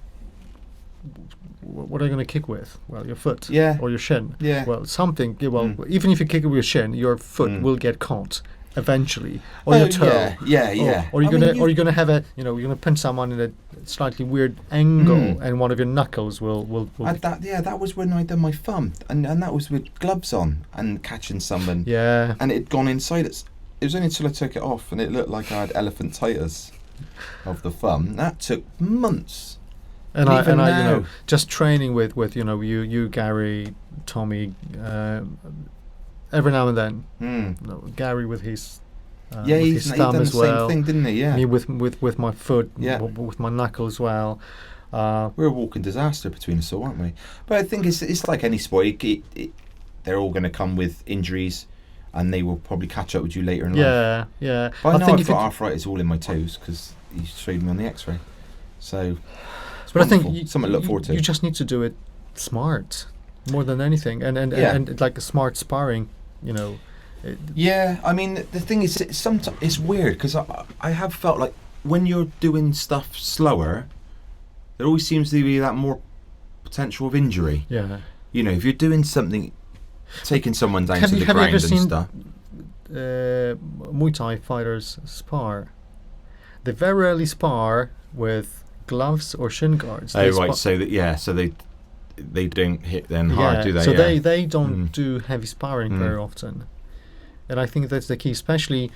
[SPEAKER 1] what are you going to kick with? Well, your foot, or your shin.
[SPEAKER 2] Yeah.
[SPEAKER 1] Well, something. Well, even if you kick it with your shin, your foot will get caught eventually, or your toe.
[SPEAKER 2] Yeah.
[SPEAKER 1] Or you're gonna have a, you're gonna punch someone in a slightly weird angle, and one of your knuckles will.
[SPEAKER 2] That was when I done my thumb, and that was with gloves on and catching someone.
[SPEAKER 1] Yeah.
[SPEAKER 2] And it had gone inside. It was only until I took it off, and it looked like I had elephantitis of the thumb. That took months.
[SPEAKER 1] And I just training with you Gary, Tommy, every now and then. Gary with his
[SPEAKER 2] he's
[SPEAKER 1] thumb
[SPEAKER 2] done
[SPEAKER 1] as
[SPEAKER 2] the
[SPEAKER 1] well.
[SPEAKER 2] Same thing, didn't he? Yeah.
[SPEAKER 1] Me with my foot, with my knuckle as well.
[SPEAKER 2] We're a walking disaster between us all, aren't we? But I think it's like any sport. They're all going to come with injuries, and they will probably catch up with you later in life.
[SPEAKER 1] Yeah.
[SPEAKER 2] But I think I've got arthritis all in my toes because he showed me on the X-ray. So.
[SPEAKER 1] But wonderful. I think
[SPEAKER 2] something to look forward to.
[SPEAKER 1] You just need to do it smart, more than anything, and like a smart sparring,
[SPEAKER 2] Yeah, I mean the thing is, sometimes it's weird because I have felt like when you're doing stuff slower, there always seems to be that more potential of injury.
[SPEAKER 1] Yeah.
[SPEAKER 2] If you're doing something, taking someone down to the ground and stuff.
[SPEAKER 1] Muay Thai fighters spar. They very rarely spar with gloves or shin guards.
[SPEAKER 2] Oh right, so they don't hit them hard, do they?
[SPEAKER 1] So they don't do heavy sparring very often, and I think that's the key. Especially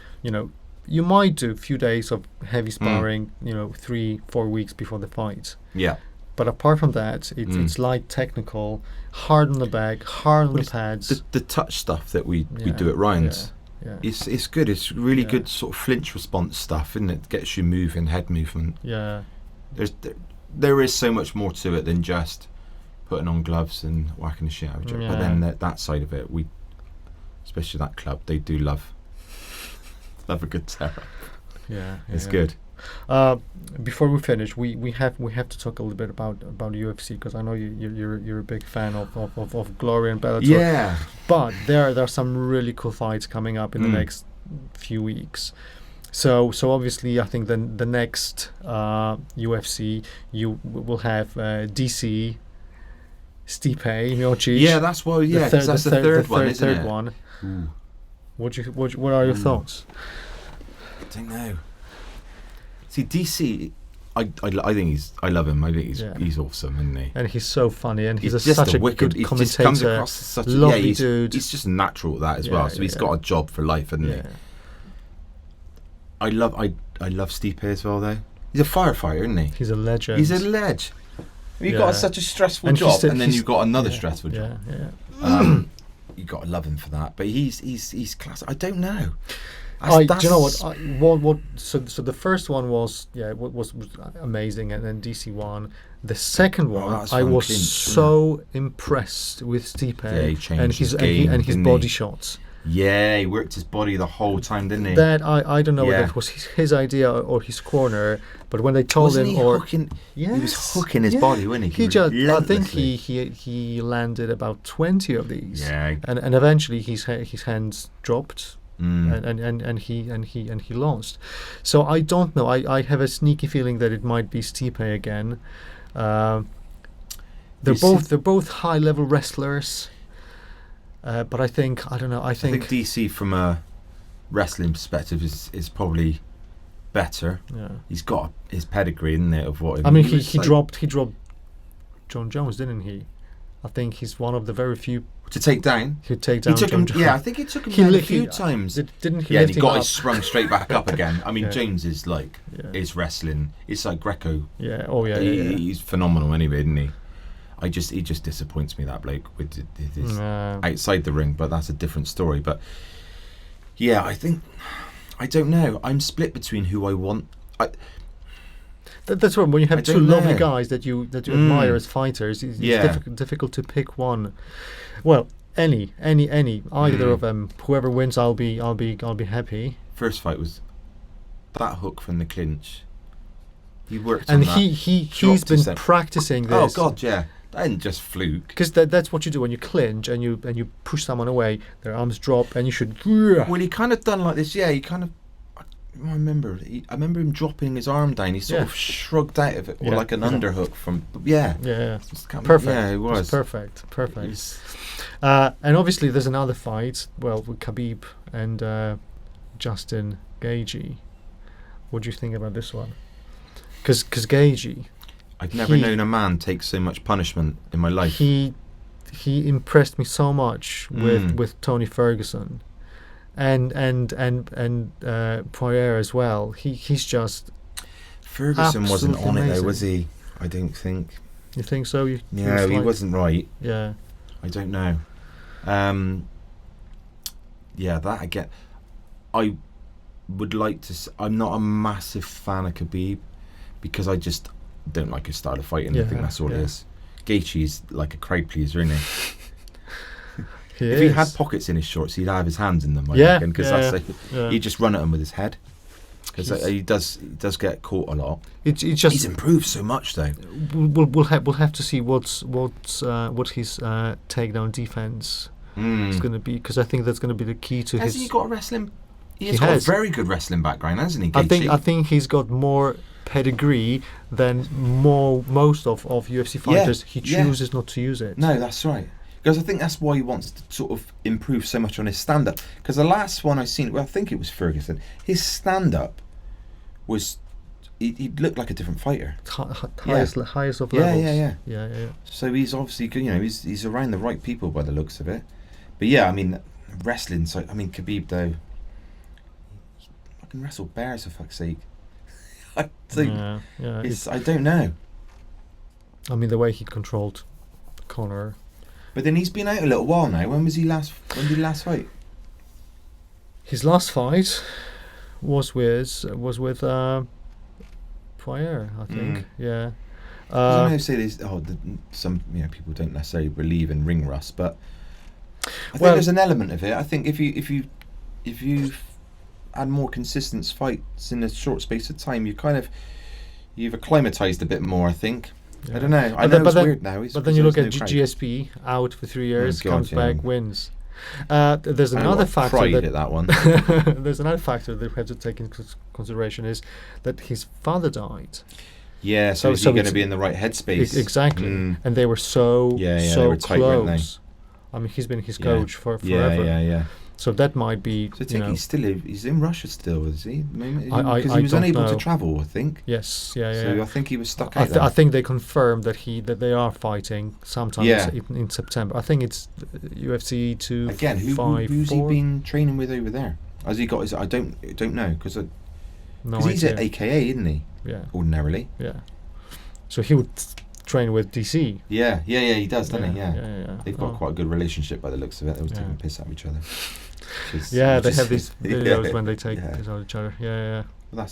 [SPEAKER 1] you might do a few days of heavy sparring, 3-4 weeks before the fight.
[SPEAKER 2] Yeah.
[SPEAKER 1] But apart from that, it's light technical, hard on the back, hard on the pads.
[SPEAKER 2] The touch stuff that we do at Ryan's.
[SPEAKER 1] Yeah.
[SPEAKER 2] It's good. It's really good sort of flinch response stuff, isn't it? Gets you moving, head movement.
[SPEAKER 1] Yeah.
[SPEAKER 2] There is so much more to it than just putting on gloves and whacking the shit out of you. But then that side of it, especially that club, they do love a good tear up.
[SPEAKER 1] Yeah.
[SPEAKER 2] It's good.
[SPEAKER 1] Before we finish, we have to talk a little bit about UFC, because I know you're a big fan of Glory and Bellator.
[SPEAKER 2] Yeah.
[SPEAKER 1] But there are some really cool fights coming up in the next few weeks. So obviously, I think the next UFC you will have DC, Stipe Miocic.
[SPEAKER 2] Yeah, that's that's the third one, isn't it?
[SPEAKER 1] Third one. Ooh. What are your thoughts?
[SPEAKER 2] I don't know. See, DC, I think I love him. I think he's awesome, isn't he?
[SPEAKER 1] And he's so funny, and he's
[SPEAKER 2] just
[SPEAKER 1] such a
[SPEAKER 2] wicked,
[SPEAKER 1] good commentator.
[SPEAKER 2] He just comes across as such
[SPEAKER 1] lovely dude.
[SPEAKER 2] He's just natural at that as well. So he's got a job for life, hasn't he? I love Stipe as well, though. He's a firefighter, isn't he?
[SPEAKER 1] He's a legend.
[SPEAKER 2] He's a ledge. You've got such a stressful job, and then you've got another stressful job.
[SPEAKER 1] Yeah.
[SPEAKER 2] You got to love him for that. But he's class. I don't know.
[SPEAKER 1] Do you know what? So the first one was amazing, and then DC won. The second one, I was so impressed with Stipe and his body shots.
[SPEAKER 2] Yeah, he worked his body the whole time, didn't he?
[SPEAKER 1] That I don't know whether it was his idea or his corner, but when they told him,
[SPEAKER 2] he was hooking his body, wasn't he?
[SPEAKER 1] I think he landed about 20 of these.
[SPEAKER 2] Yeah,
[SPEAKER 1] and eventually his hands dropped. And he lost. So I don't know. I have a sneaky feeling that it might be Stipe again. They're both high level wrestlers. But I think
[SPEAKER 2] DC from a wrestling perspective is probably better.
[SPEAKER 1] Yeah.
[SPEAKER 2] He's got his pedigree, isn't it? Of what
[SPEAKER 1] he dropped John Jones, didn't he? I think he's one of the very few
[SPEAKER 2] to take down.
[SPEAKER 1] He took down John Jones.
[SPEAKER 2] Yeah, I think he took him down a few times.
[SPEAKER 1] Didn't he?
[SPEAKER 2] Yeah, and he got sprung straight back up again. I mean, James is is wrestling. It's like Greco.
[SPEAKER 1] Yeah. Oh yeah.
[SPEAKER 2] He's phenomenal anyway, isn't he? He just disappoints me, that bloke, with his outside the ring, but that's a different story. But yeah, I don't know. I'm split between who I want.
[SPEAKER 1] That's when you have two lovely guys that you admire as fighters. It's difficult to pick one. Well, any either of them, whoever wins, I'll be happy.
[SPEAKER 2] First fight was that hook from the clinch. He worked,
[SPEAKER 1] and
[SPEAKER 2] on
[SPEAKER 1] he's been practicing this.
[SPEAKER 2] Oh God, yeah. That isn't just fluke.
[SPEAKER 1] Because that's what you do when you clinch and you push someone away. Their arms drop, and you should.
[SPEAKER 2] Well, he kind of done like this. Yeah, he kind of. I remember him dropping his arm down. He sort of shrugged out of it, or like an underhook from. Yeah.
[SPEAKER 1] Perfect.
[SPEAKER 2] Yeah, it was
[SPEAKER 1] perfect. And obviously, there's another fight. Well, with Khabib and Justin Gaethje. What do you think about this one? Because Gaethje.
[SPEAKER 2] I've never known a man take so much punishment in my life.
[SPEAKER 1] He impressed me so much with Tony Ferguson, and Poirier as well. He's just
[SPEAKER 2] Ferguson wasn't on it though, was he? I don't think.
[SPEAKER 1] You think so?
[SPEAKER 2] He wasn't right.
[SPEAKER 1] Yeah.
[SPEAKER 2] I don't know. That again. I would like to. I'm not a massive fan of Khabib because I just don't like his style of fighting. I think that's all it is. Gaethje's like a crowd pleaser, isn't he? If he had pockets in his shorts, he'd have his hands in them. I reckon, because he'd just run at him with his head. Because he does get caught a lot. He's improved so much, though.
[SPEAKER 1] We'll have to see what his takedown defense is going to be, because I think that's going to be the key to his.
[SPEAKER 2] Has he got a wrestling? He's got a very good wrestling background, hasn't he?
[SPEAKER 1] I think he's got more pedigree than most of UFC fighters. He chooses not to use it.
[SPEAKER 2] No, that's right. Because I think that's why he wants to sort of improve so much on his stand-up. Because the last one I seen, I think it was Ferguson, his stand-up was, he looked like a different fighter.
[SPEAKER 1] Highest of levels. Yeah.
[SPEAKER 2] So he's obviously good, he's around the right people by the looks of it. But yeah, I mean, wrestling, Khabib though, fucking wrestle bears for fuck's sake. I think
[SPEAKER 1] yeah.
[SPEAKER 2] I don't know.
[SPEAKER 1] I mean, the way he controlled Conor.
[SPEAKER 2] But then he's been out a little while now. When did he last fight?
[SPEAKER 1] His last fight was with Poirier, I think. Yeah.
[SPEAKER 2] I know say this. Some people don't necessarily believe in ring rust, but I think there's an element of it. I think if you had more consistent fights in a short space of time, you've acclimatized a bit more. I think. Yeah. I don't know. I know it's weird now.
[SPEAKER 1] But then you look at GSP out for 3 years, comes back, wins. There's another factor
[SPEAKER 2] that one.
[SPEAKER 1] There's another factor that we have to take into consideration is that his father died.
[SPEAKER 2] Yeah, so is he going to be in the right headspace?
[SPEAKER 1] Exactly, and they were so
[SPEAKER 2] they were tight,
[SPEAKER 1] close.
[SPEAKER 2] Weren't they?
[SPEAKER 1] I mean, he's been his coach for forever.
[SPEAKER 2] Yeah.
[SPEAKER 1] So that might be.
[SPEAKER 2] So he's in Russia still, is he? Because he was unable to travel, I think.
[SPEAKER 1] Yes,
[SPEAKER 2] So I think he was stuck out there.
[SPEAKER 1] I think they confirmed that they are fighting sometime in September. I think it's UFC 2.
[SPEAKER 2] Again, who's he been training with over there? Has he got his? I don't know because he's at AKA, isn't he?
[SPEAKER 1] Yeah.
[SPEAKER 2] Ordinarily.
[SPEAKER 1] Yeah. So he would train with DC.
[SPEAKER 2] Yeah, he does, doesn't he?
[SPEAKER 1] Yeah.
[SPEAKER 2] They've got quite a good relationship by the looks of it. They always taking a piss out of each other.
[SPEAKER 1] They have these videos when they take piss out of each other. Yeah.
[SPEAKER 2] Well,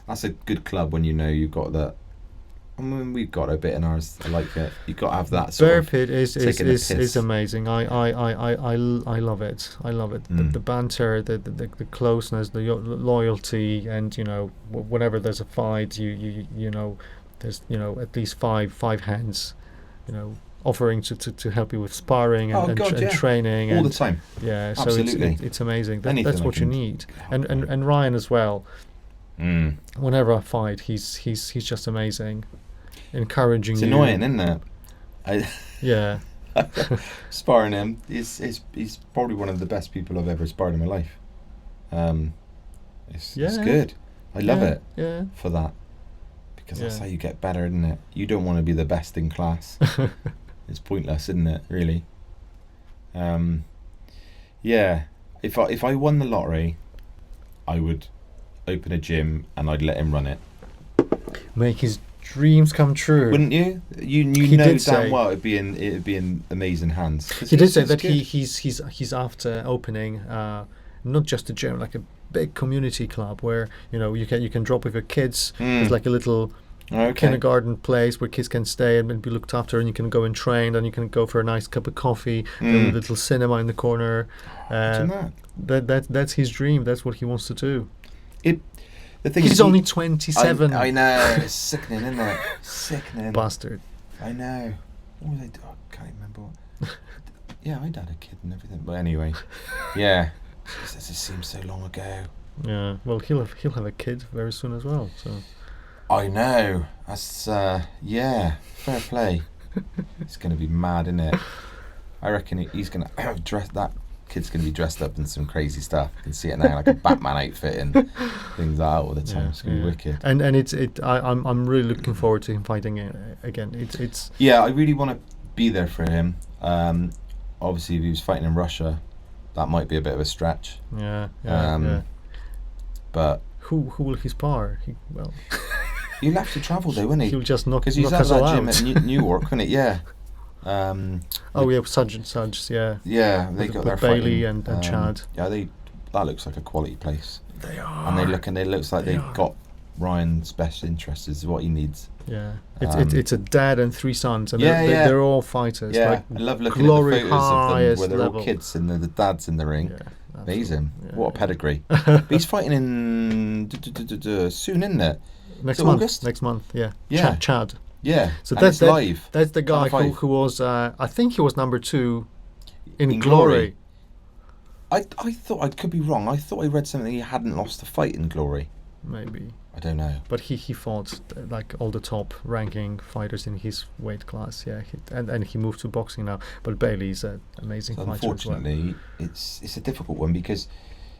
[SPEAKER 2] that's a good club when you've got that. I mean, we've got a bit in ours. I like it. You've got to have that sort
[SPEAKER 1] Bear
[SPEAKER 2] of
[SPEAKER 1] Pit is amazing. I love it. I love it. The banter, the closeness, the loyalty, and whenever there's a fight, you know, there's at least five hands, offering to help you with sparring and training
[SPEAKER 2] all the time.
[SPEAKER 1] Yeah, so
[SPEAKER 2] absolutely.
[SPEAKER 1] It's amazing. That's what you need. And Ryan as well. Whenever I fight, he's just amazing, encouraging you.
[SPEAKER 2] It's annoying, isn't it?
[SPEAKER 1] Yeah.
[SPEAKER 2] Sparring him, he's probably one of the best people I've ever sparred in my life. It's good. I love it for that. Because that's how you get better, isn't it? You don't want to be the best in class. It's pointless, isn't it? Really. If I won the lottery, I would open a gym and I'd let him run it.
[SPEAKER 1] Make his dreams come true.
[SPEAKER 2] Wouldn't you? You know damn well it'd be in amazing hands.
[SPEAKER 1] He did say that he's after opening not just a gym, like a big community club where you can drop with your kids. There's like a little kindergarten place where kids can stay and be looked after, and you can go and train, and you can go for a nice cup of coffee. There's a little cinema in the corner. That's his dream. That's what he wants to do.
[SPEAKER 2] The thing
[SPEAKER 1] he's only 27.
[SPEAKER 2] I know. It's sickening, isn't it? Sickening.
[SPEAKER 1] Bastard.
[SPEAKER 2] I know. What was I doing? I can't remember. Yeah, I'd had a kid and everything. But anyway, it just seems so long ago.
[SPEAKER 1] Yeah. Well, he'll have a kid very soon as well. So.
[SPEAKER 2] I know. That's fair play. It's going to be mad, isn't it? I reckon he's going to dress that. Kid's going to be dressed up in some crazy stuff. You can see it now, like a Batman outfit and things like that all the time. It's going to be wicked. And
[SPEAKER 1] I'm really looking forward to him fighting again. It's
[SPEAKER 2] I really want to be there for him. Obviously, if he was fighting in Russia, that might be a bit of a stretch. But
[SPEAKER 1] who will he spar?
[SPEAKER 2] He'll have to travel though, won't he?
[SPEAKER 1] He'll just knock
[SPEAKER 2] us out. Because he's at that gym at Newark, wouldn't it? Yeah.
[SPEAKER 1] Sudge, yeah.
[SPEAKER 2] Yeah, they got their
[SPEAKER 1] Bailey
[SPEAKER 2] fighting,
[SPEAKER 1] and Chad.
[SPEAKER 2] Yeah, that looks like a quality place.
[SPEAKER 1] They are.
[SPEAKER 2] And it looks like they've got Ryan's best interests is what he needs.
[SPEAKER 1] Yeah, it's a dad and 3 sons, and they're all fighters.
[SPEAKER 2] Yeah,
[SPEAKER 1] like
[SPEAKER 2] I love looking at the photos of them where they're
[SPEAKER 1] level.
[SPEAKER 2] all kids and the dad's in the ring.
[SPEAKER 1] Yeah,
[SPEAKER 2] amazing. What a pedigree. But he's fighting in soon, isn't it?
[SPEAKER 1] Next month.
[SPEAKER 2] August?
[SPEAKER 1] Next month, yeah.
[SPEAKER 2] Chad.
[SPEAKER 1] Yeah. So
[SPEAKER 2] that's live.
[SPEAKER 1] That's the guy who was I think he was number 2 in Glory.
[SPEAKER 2] I thought, I could be wrong, I thought I read something he hadn't lost a fight in Glory.
[SPEAKER 1] Maybe.
[SPEAKER 2] I don't know.
[SPEAKER 1] But he fought like all the top ranking fighters in his weight class, and he moved to boxing now. But Bailey's an amazing fighter.
[SPEAKER 2] Unfortunately, it's a difficult one because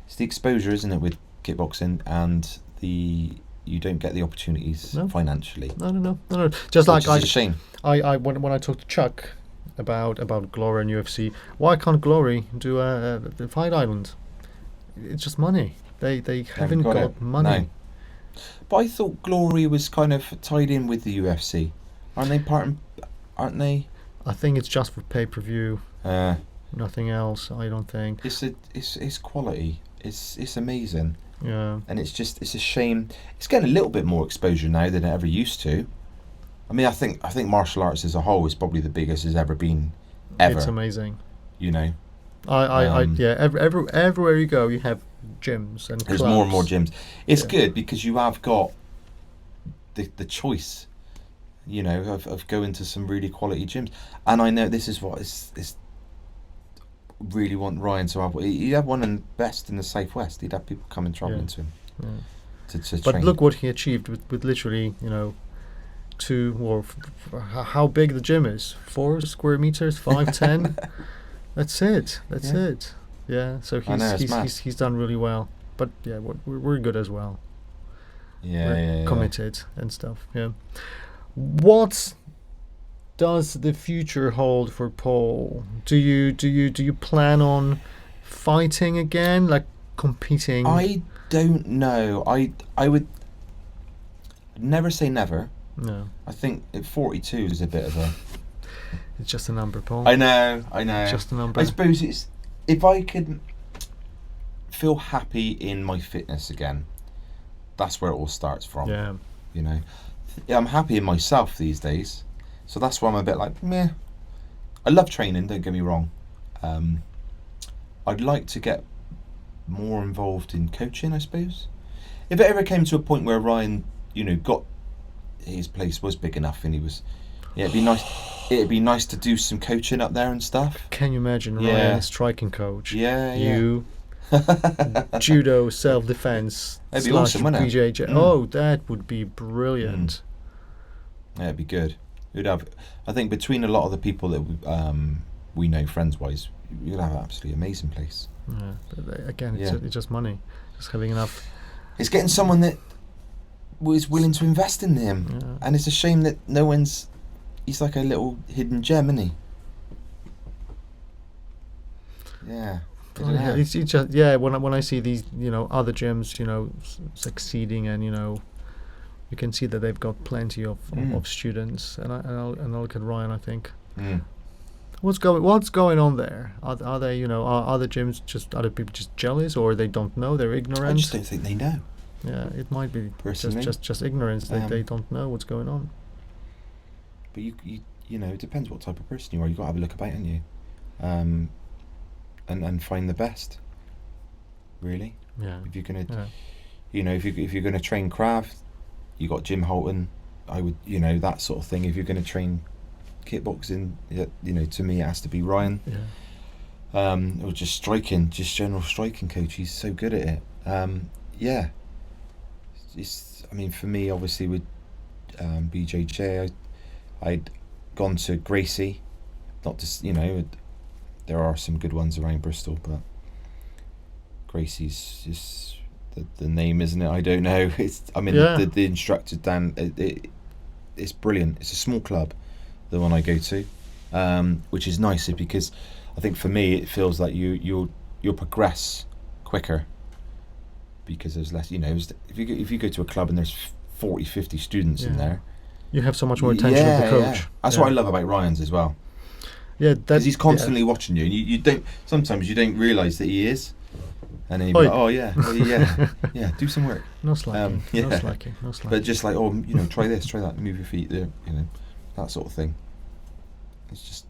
[SPEAKER 2] it's the exposure, isn't it, with kickboxing, and you don't get the opportunities financially.
[SPEAKER 1] No. Just like
[SPEAKER 2] it's a shame.
[SPEAKER 1] When I talked to Chuck about Glory and UFC, why can't Glory do the Fight Island? It's just money. they haven't got money.
[SPEAKER 2] No. But I thought Glory was kind of tied in with the UFC. Aren't they?
[SPEAKER 1] I think it's just for pay-per-view.
[SPEAKER 2] Uh,
[SPEAKER 1] Nothing else, I don't think.
[SPEAKER 2] It's quality. It's amazing.
[SPEAKER 1] Yeah.
[SPEAKER 2] And it's a shame. It's getting a little bit more exposure now than it ever used to. I mean, I think martial arts as a whole is probably the biggest it's ever been. Ever.
[SPEAKER 1] It's amazing.
[SPEAKER 2] You know.
[SPEAKER 1] Everywhere you go, you have gyms and
[SPEAKER 2] there's
[SPEAKER 1] clubs.
[SPEAKER 2] more and more gyms. It's good because you have got the choice, you know, of going to some really quality gyms. And I know this is what is really want Ryan to have. He'd have one in best in the Southwest. He'd have people coming travelling to him.
[SPEAKER 1] Yeah.
[SPEAKER 2] To
[SPEAKER 1] but
[SPEAKER 2] train.
[SPEAKER 1] look what he achieved with literally, you know, how big the gym is. 4 square meters, 5'10". That's it. Yeah. So he's done really well. But yeah, we're good as well. We're committed and stuff. Yeah. What does the future hold for Paul? Do you plan on fighting again, like competing?
[SPEAKER 2] I don't know. I would never say never.
[SPEAKER 1] No.
[SPEAKER 2] I think 42 is a bit of a...
[SPEAKER 1] It's just a number, Paul.
[SPEAKER 2] I know.
[SPEAKER 1] Just a number.
[SPEAKER 2] I suppose it's... If I could feel happy in my fitness again, that's where it all starts from.
[SPEAKER 1] Yeah.
[SPEAKER 2] You know? Yeah, I'm happy in myself these days. So that's why I'm a bit like, meh. I love training, don't get me wrong. I'd like to get more involved in coaching, I suppose. If it ever came to a point where Ryan, you know, got... his place was big enough and he was... Yeah, it'd be nice to do some coaching up there and stuff.
[SPEAKER 1] Can you imagine Ryan, striking coach?
[SPEAKER 2] Yeah.
[SPEAKER 1] You, judo, self-defense,
[SPEAKER 2] That'd be awesome, wouldn't it?
[SPEAKER 1] BJJ. Oh, that would be brilliant.
[SPEAKER 2] Yeah, it'd be good. You'd have... I think between a lot of the people that we know friends-wise, you'd have an absolutely amazing place.
[SPEAKER 1] Yeah, but again, it's just money. Just having enough...
[SPEAKER 2] It's getting someone that was willing to invest in him.
[SPEAKER 1] Yeah.
[SPEAKER 2] And it's a shame that no one's... He's like a little hidden gem, isn't he? Yeah.
[SPEAKER 1] It's just when I see these, you know, other gyms, you know, succeeding, and you know, you can see that they've got plenty of students, and I'll look at Ryan. I think what's going on there? Are they, you know, are other gyms just, other people just jealous, or they don't know, they're ignorant?
[SPEAKER 2] I just don't think they know.
[SPEAKER 1] Yeah, it might be
[SPEAKER 2] personally
[SPEAKER 1] just ignorance. They don't know what's going on.
[SPEAKER 2] But you know, it depends what type of person you are. You've got to have a look about, haven't you? And find the best. Really.
[SPEAKER 1] Yeah.
[SPEAKER 2] If you're gonna, you know, if you're gonna train Krav, you got Jim Holton. I would, you know, that sort of thing. If you're gonna train kickboxing, you know, to me it has to be Ryan.
[SPEAKER 1] Yeah.
[SPEAKER 2] Or just general striking coach. He's so good at it. Yeah. I mean, for me, obviously with BJJ, I'd gone to Gracie, not just, you know, there are some good ones around Bristol, but Gracie's just the name, isn't it? I don't know. The instructor Dan, it's brilliant. It's a small club, the one I go to, which is nice because I think for me it feels like you'll progress quicker because there's less. You know, if you go to a club and there's 40, 50 students in there. You
[SPEAKER 1] have so much more attention of the coach.
[SPEAKER 2] Yeah. That's what I love about Ryan's as well.
[SPEAKER 1] Yeah,
[SPEAKER 2] because he's constantly watching you, and you don't. Sometimes you don't realise that he is, and then you be like, "Oh yeah, do some work."
[SPEAKER 1] No slacking. No slacking.
[SPEAKER 2] But just like, you know, try this, try that, move your feet there, you know, that sort of thing. It's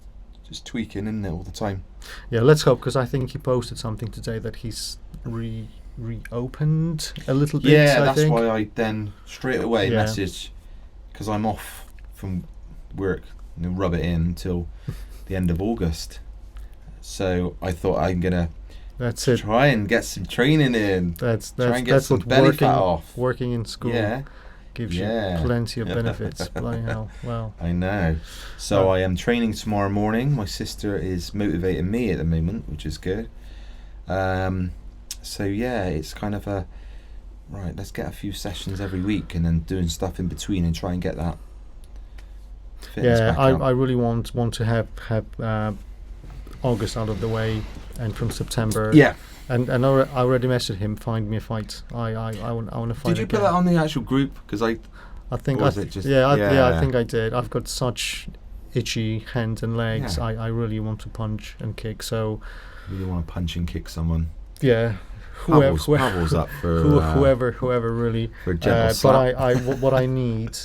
[SPEAKER 2] just tweaking, isn't it, all the time?
[SPEAKER 1] Yeah, let's hope, because I think he posted something today that he's reopened a little bit.
[SPEAKER 2] Yeah, that's why I then straight away message. Because I'm off from work and rub it in until the end of August. So I thought I'm going to try and get some training in. That's what belly fat off.
[SPEAKER 1] Working in school gives you plenty of benefits. Bloody hell. Wow.
[SPEAKER 2] I know. So I am training tomorrow morning. My sister is motivating me at the moment, which is good. So yeah, it's kind of a... Right, let's get a few sessions every week and then doing stuff in between and try and get that fitness back up.
[SPEAKER 1] I really want to have August out of the way, and from September And I already messaged him. Find me a fight. I want to fight.
[SPEAKER 2] Did you put that on the actual group? Because I
[SPEAKER 1] think
[SPEAKER 2] was it just
[SPEAKER 1] I think I did. I've got such itchy hands and legs.
[SPEAKER 2] Yeah.
[SPEAKER 1] I really want to punch and kick. So
[SPEAKER 2] really want to punch and kick someone.
[SPEAKER 1] yeah.
[SPEAKER 2] Pavel's up for
[SPEAKER 1] whoever really.
[SPEAKER 2] For a gentle
[SPEAKER 1] but
[SPEAKER 2] slap.
[SPEAKER 1] what I need,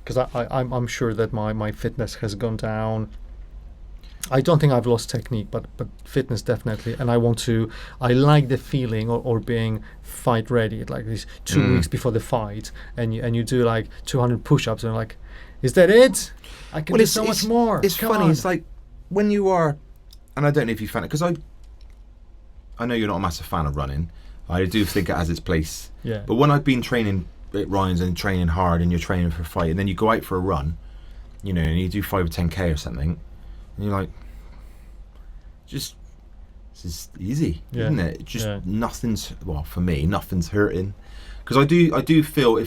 [SPEAKER 1] because I'm sure that my fitness has gone down. I don't think I've lost technique, but fitness definitely. And I like the feeling or being fight ready, like these 2 weeks before the fight, and you do like 200 push-ups, and like, is that it? I can do so much more.
[SPEAKER 2] It's
[SPEAKER 1] Come
[SPEAKER 2] funny.
[SPEAKER 1] on.
[SPEAKER 2] It's like when you are, and I don't know if you found it, because I know you're not a massive fan of running. I do think it has its place.
[SPEAKER 1] Yeah.
[SPEAKER 2] But when I've been training at Ryan's and training hard, and you're training for a fight, and then you go out for a run, you know, and you do 5 or 10k or something, and you're like, this is easy, isn't it? Just nothing's, well, for me, nothing's hurting. Because I do feel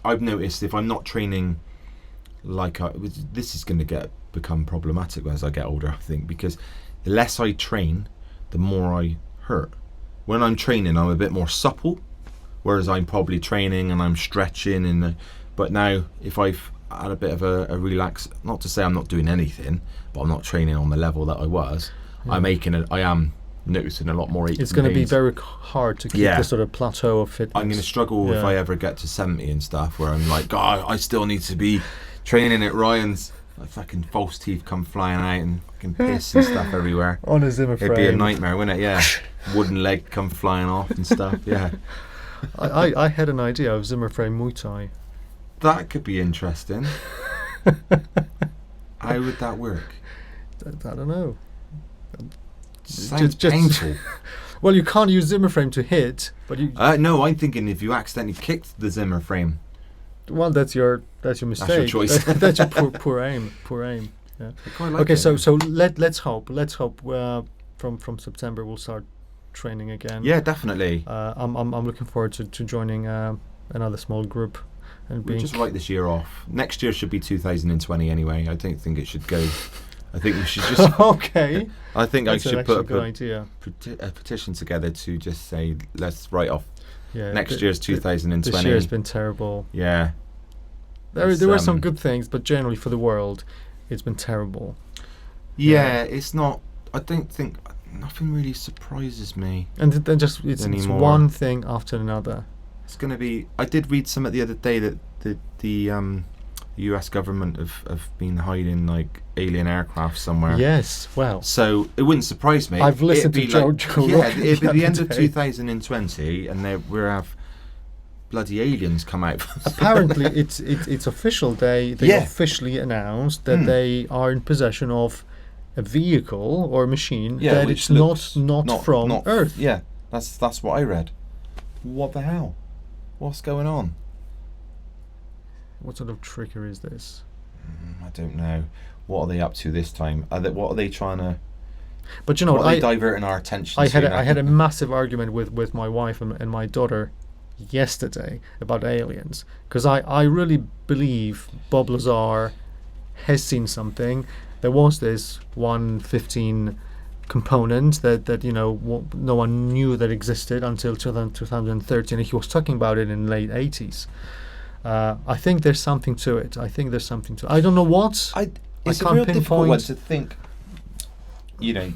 [SPEAKER 2] I've noticed if I'm not training like this is going to become problematic as I get older, I think, because the less I train, the more I hurt. When I'm training, I'm a bit more supple, whereas I'm probably training and I'm stretching, but now if I've had a bit of a relax, not to say I'm not doing anything, but I'm not training on the level that I was. I am noticing a lot more aches.
[SPEAKER 1] It's going to be very hard to keep the sort of plateau of fitness.
[SPEAKER 2] I'm going to struggle if I ever get to 70 and stuff, where I'm like, God, I still need to be training at Ryan's. Like fucking false teeth come flying out and fucking piss and stuff everywhere.
[SPEAKER 1] On a Zimmer frame.
[SPEAKER 2] It'd be a nightmare, wouldn't it? Yeah. Wooden leg come flying off and stuff. Yeah.
[SPEAKER 1] I had an idea of Zimmer frame Muay Thai.
[SPEAKER 2] That could be interesting. How would that work?
[SPEAKER 1] I don't know.
[SPEAKER 2] Sounds painful.
[SPEAKER 1] Well, you can't use Zimmer frame to hit, but you.
[SPEAKER 2] No, I'm thinking if you accidentally kicked the Zimmer frame.
[SPEAKER 1] Well, that's your mistake.
[SPEAKER 2] That's your choice.
[SPEAKER 1] That's your poor aim. Yeah.
[SPEAKER 2] I quite like
[SPEAKER 1] okay,
[SPEAKER 2] it.
[SPEAKER 1] so let's hope from September we'll start training again.
[SPEAKER 2] Yeah, definitely.
[SPEAKER 1] I'm looking forward to joining another small group and
[SPEAKER 2] we'll just write this year off. Next year should be 2020 anyway. I don't think it should go. I think we should just.
[SPEAKER 1] Okay.
[SPEAKER 2] I think I should put
[SPEAKER 1] a
[SPEAKER 2] petition together to just say let's write off.
[SPEAKER 1] Yeah.
[SPEAKER 2] Next year's 2020.
[SPEAKER 1] This year's been terrible.
[SPEAKER 2] Yeah.
[SPEAKER 1] There were some good things, but generally for the world, it's been terrible.
[SPEAKER 2] Yeah, it's not. I don't think nothing really surprises me.
[SPEAKER 1] And then just it's one thing after another.
[SPEAKER 2] It's going to be. I did read something the other day that the U.S. government have been hiding like alien aircraft somewhere.
[SPEAKER 1] Yes, well.
[SPEAKER 2] So it wouldn't surprise me.
[SPEAKER 1] I've listened to Joe
[SPEAKER 2] yeah, it'd be the end of 2020, and we'll have bloody aliens come out.
[SPEAKER 1] Apparently, it's official. They officially announced that they are in possession of a vehicle or a machine that it's not from Earth.
[SPEAKER 2] Yeah, that's what I read. What the hell? What's going on?
[SPEAKER 1] What sort of trickery is this?
[SPEAKER 2] I don't know. What are they up to this time? What are they trying to?
[SPEAKER 1] But you know,
[SPEAKER 2] what are they diverting our attention.
[SPEAKER 1] I had a massive argument with my wife and my daughter yesterday about aliens, because I really believe Bob Lazar has seen something. There was this 115 component that no one knew that existed until 2013, and he was talking about it in the late 80s. I think there's something to it. I don't know what.
[SPEAKER 2] It's
[SPEAKER 1] I
[SPEAKER 2] a real
[SPEAKER 1] can't
[SPEAKER 2] difficult one
[SPEAKER 1] pinpoint.
[SPEAKER 2] to think. You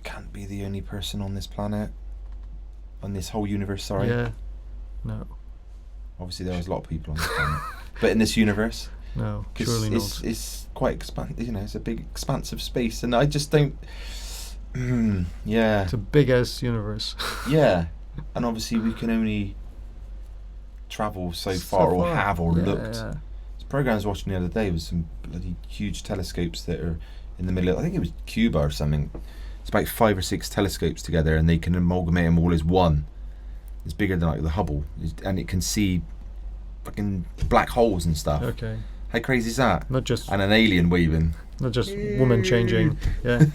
[SPEAKER 2] can't be the only person on this planet, on this whole universe. Sorry.
[SPEAKER 1] Yeah. No.
[SPEAKER 2] Obviously, there was a lot of people on this planet, but in this universe,
[SPEAKER 1] no, surely not.
[SPEAKER 2] It's quite it's a big expansive space, and I just don't. Yeah.
[SPEAKER 1] It's a big ass universe.
[SPEAKER 2] Yeah, and obviously we can only travel so far or have or looked.
[SPEAKER 1] Yeah.
[SPEAKER 2] This program I was watching the other day was some bloody huge telescopes that are in the middle of, I think it was Cuba or something. It's about 5 or 6 telescopes together, and they can amalgamate them all as one. It's bigger than like the Hubble, and it can see fucking black holes and stuff.
[SPEAKER 1] Okay.
[SPEAKER 2] How crazy is that?
[SPEAKER 1] Not just
[SPEAKER 2] and an alien waving.
[SPEAKER 1] Not just woman changing, yeah,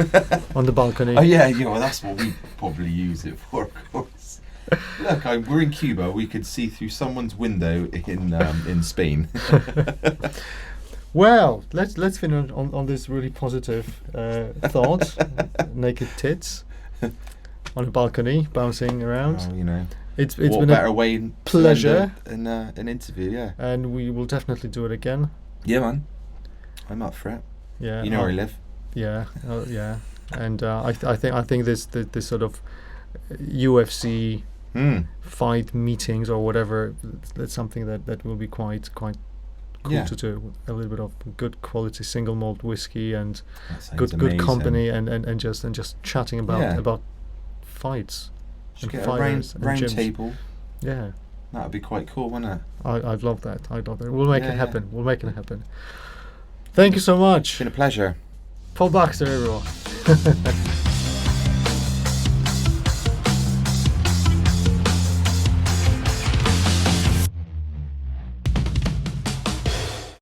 [SPEAKER 1] on the balcony.
[SPEAKER 2] Oh yeah, well that's what we probably use it for, of course. Look, we're in Cuba. We could see through someone's window in Spain.
[SPEAKER 1] Well, let's finish on this really positive thought. Naked tits. on a balcony, bouncing around.
[SPEAKER 2] Oh, you know.
[SPEAKER 1] It's
[SPEAKER 2] What
[SPEAKER 1] been
[SPEAKER 2] better
[SPEAKER 1] a
[SPEAKER 2] way to
[SPEAKER 1] pleasure.
[SPEAKER 2] end an interview, yeah.
[SPEAKER 1] And we will definitely do it again.
[SPEAKER 2] Yeah, man. I'm up for it.
[SPEAKER 1] Yeah.
[SPEAKER 2] You know where I live.
[SPEAKER 1] Yeah, yeah. And I think this sort of UFC fight meetings or whatever, that's something that will be quite cool to do. A little bit of good quality single malt whiskey and good company and just chatting about fights.
[SPEAKER 2] Should
[SPEAKER 1] and
[SPEAKER 2] get a round table.
[SPEAKER 1] Yeah.
[SPEAKER 2] That would be quite cool, wouldn't it?
[SPEAKER 1] I'd love that. We'll make it happen. Yeah. We'll make it happen. Thank you so much.
[SPEAKER 2] It's been a pleasure.
[SPEAKER 1] Paul Baxter, everyone.